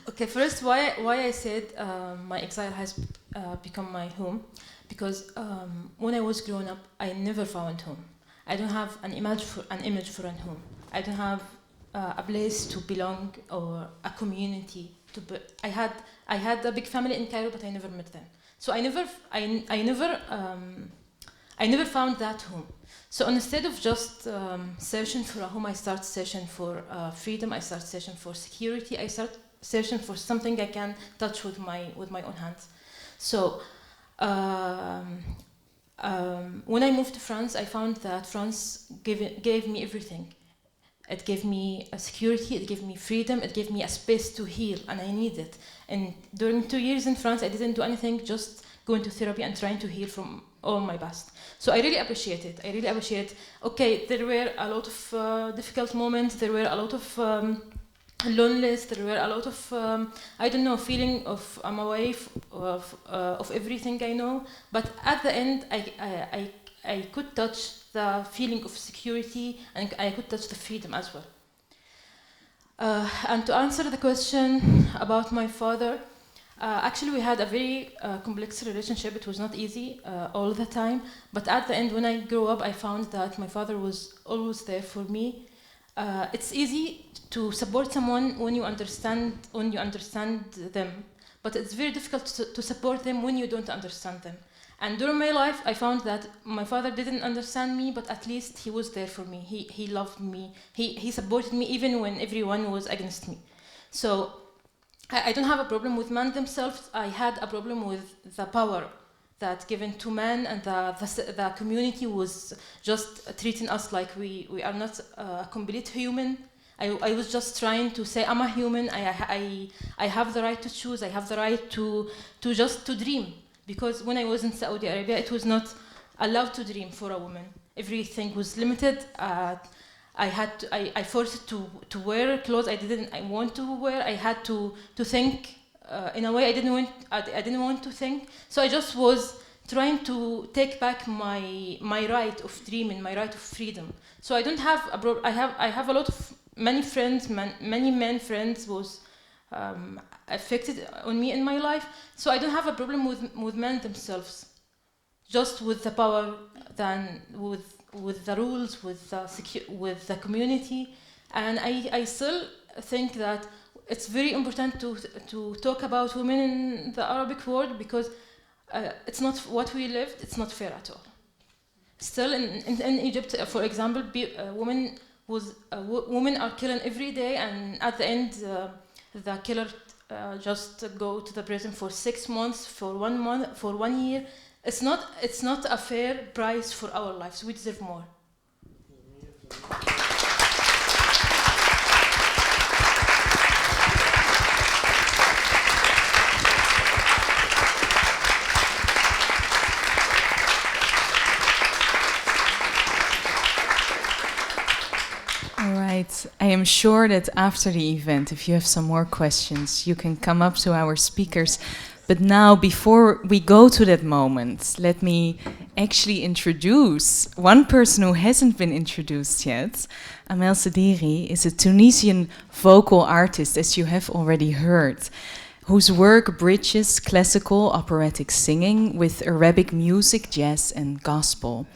Okay. First, why I said my exile has become my home, because when I was growing up, I never found home. I don't have an image for a home. I don't have a place to belong or a community to. I had a big family in Cairo, but I never met them. So I never found that home. So instead of just searching for a home, I start searching for freedom. I start searching for security. I start searching for something I can touch with my own hands. So when I moved to France, I found that France gave me everything. It gave me a security. It gave me freedom. It gave me a space to heal, and I need it. And during 2 years in France, I didn't do anything, just going to therapy and trying to heal from all my past. So I really appreciate it. I really appreciate, okay, there were a lot of difficult moments, there were a lot of loneliness, there were a lot of, I don't know, feeling of I'm away of everything I know, but at the end, I could touch the feeling of security, and I could touch the freedom as well. And to answer the question about my father, actually, we had a very complex relationship. It was not easy all the time. But at the end, when I grew up, I found that my father was always there for me. It's easy to support someone when you understand them, but it's very difficult to support them when you don't understand them. And during my life, I found that my father didn't understand me, but at least he was there for me. He loved me. He supported me even when everyone was against me. So I don't have a problem with men themselves. I had a problem with the power that given to men, and the community was just treating us like we are not complete human. I was just trying to say I'm a human. I have the right to choose. I have the right to dream. Because when I was in Saudi Arabia, it was not allowed to dream for a woman. Everything was limited. I forced to wear clothes I didn't want to wear. I had to think in a way I didn't want to think. So I just was trying to take back my right of dreaming, my right of freedom. So I don't have I have a lot of many friends, many men friends was affected on me in my life. So I don't have a problem with men themselves, just with the power than with the rules, with the community. And I still think that it's very important to talk about women in the Arabic world, because it's not what we lived, it's not fair at all. Still in Egypt, for example, women are killing every day, and at the end the killer just go to the prison for 6 months, for 1 month, for 1 year. It's not a fair price for our lives. We deserve more. All right. I am sure that after the event, if you have some more questions, you can come up to our speakers. But now, before we go to that moment, let me actually introduce one person who hasn't been introduced yet. Amel Sdiri is a Tunisian vocal artist, as you have already heard, whose work bridges classical operatic singing with Arabic music, jazz, and gospel.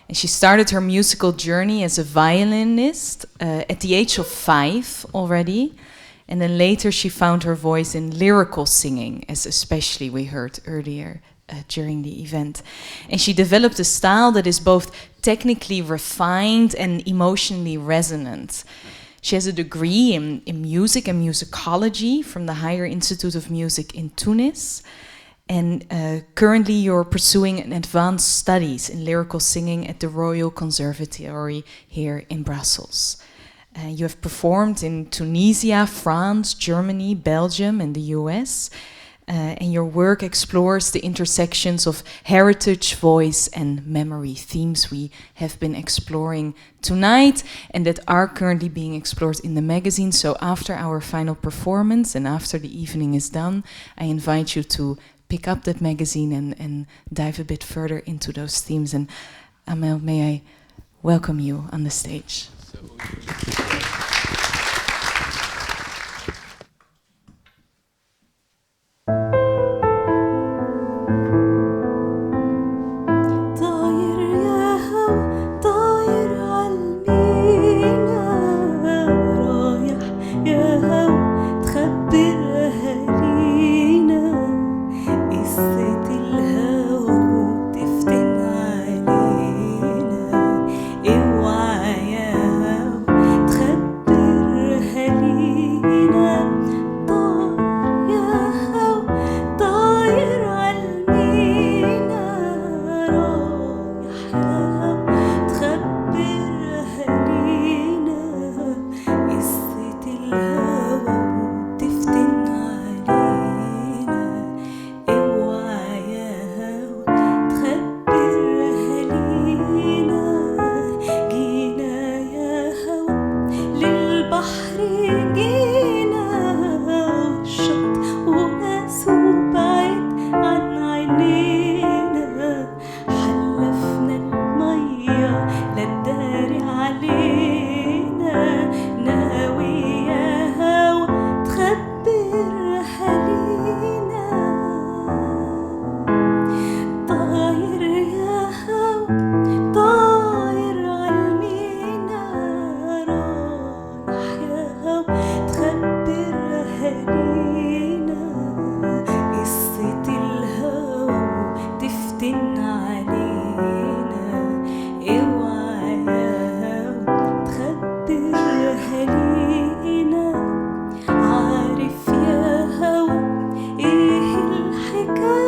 And she started her musical journey as a violinist at the age of 5 already. And then later she found her voice in lyrical singing, as especially we heard earlier during the event. And she developed a style that is both technically refined and emotionally resonant. She has a degree in music and musicology from the Higher Institute of Music in Tunis. And currently you're pursuing an advanced studies in lyrical singing at the Royal Conservatory here in Brussels. You have performed in Tunisia, France, Germany, Belgium, and the US. And your work explores the intersections of heritage, voice, and memory, themes we have been exploring tonight and that are currently being explored in the magazine. So after our final performance and after the evening is done, I invite you to pick up that magazine and dive a bit further into those themes. And Amel, may I welcome you on the stage. عارف يا هوا ايه الحكاية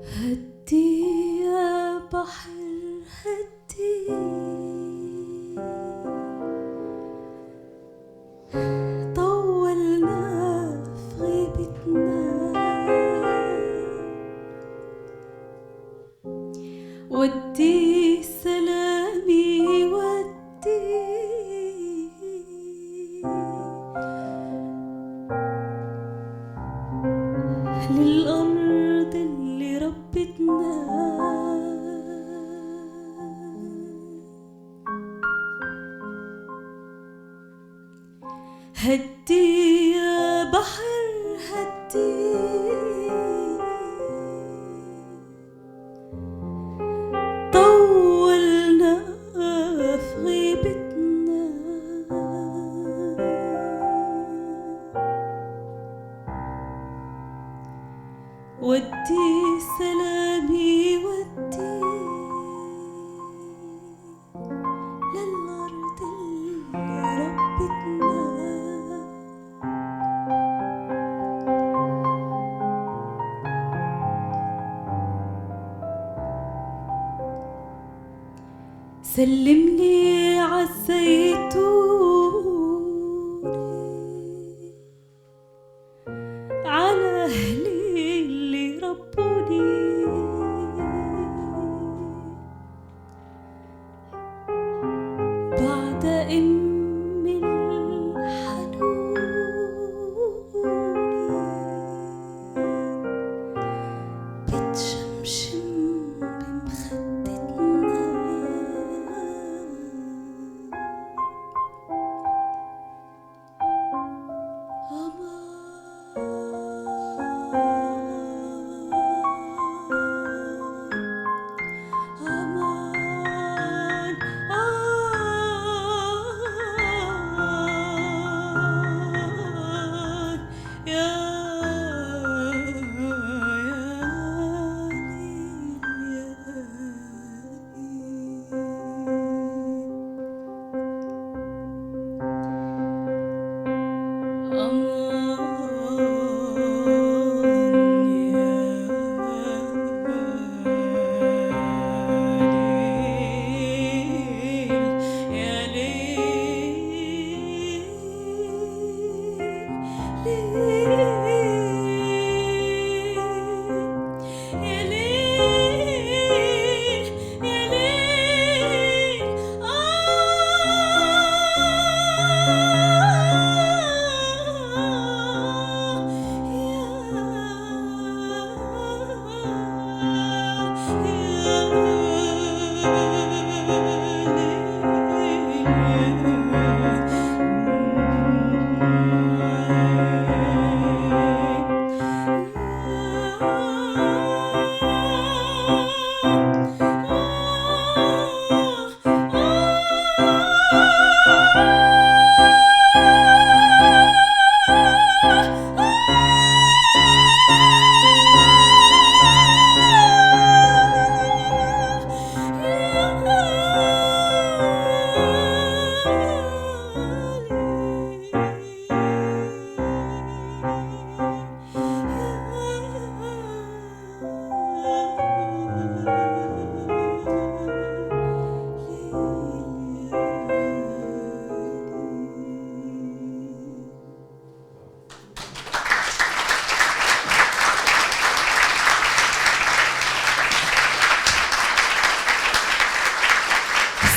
هدي يا بحر هدي طولنا في غيبتنا ودي سلامي ودي للأرض اللي ربتنا هدي يا بحر هدي طولنا في غيبتنا ودي سلامي ودي للأرض اللي ربتنا سلمني عالزيتون على أهلي اللي ربوني بعد أمي الحنوني بتشمشم بمخدتنا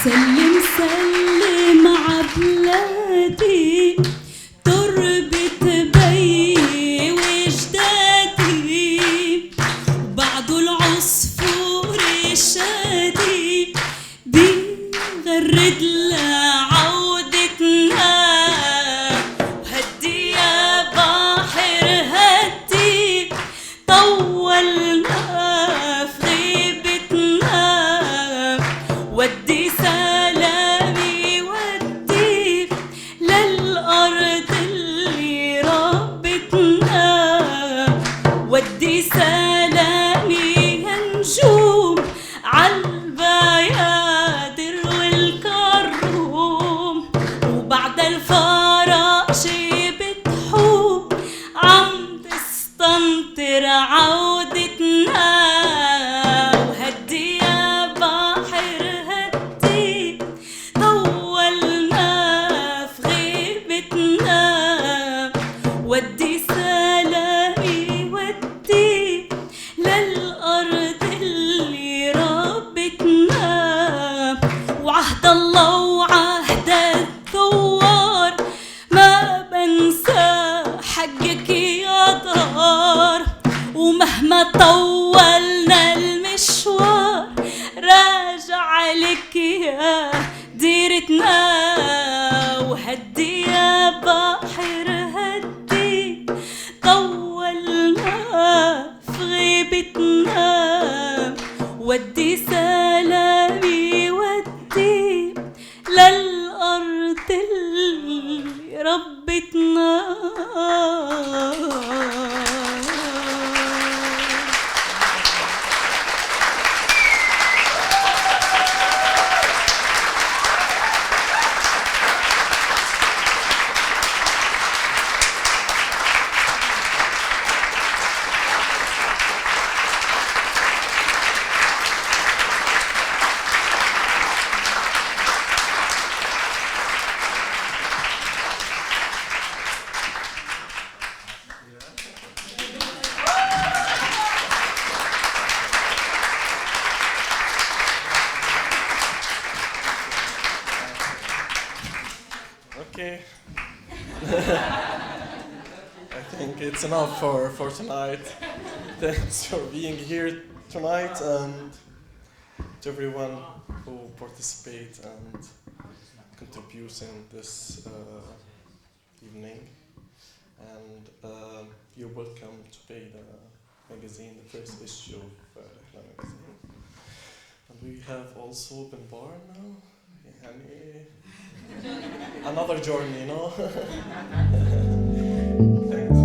سلم سلم عبلادي تربة بي وجدادي بعده العصفور الشادي بيغرد لعودتنا وهدي يا بحر هدي طول سلامي يا نجوم عالبيادر والكروم، وبعد الفراش بتحوم عم تستنطر عودتنا. وهدي يا بحر هدي طولنا في غيبتنا، ودي سلامي ودي للأرض اللي ربتنا. وعهد الله وعهد الثوار ما بنسى حقك يا دار، ومهما طولنا المشوار راجع لك يا ديرتنا. وهدي يا بحر هدي طولنا في غيبتنا، ودي سلامي ودي للأرض اللي ربتنا. Okay. I think it's enough for tonight. Thanks for being here tonight, and to everyone who participate and contributes in this evening. And you're welcome to pay the magazine, the first issue of RIHLA magazine. And we have also open bar now. Another journey, no? Thanks.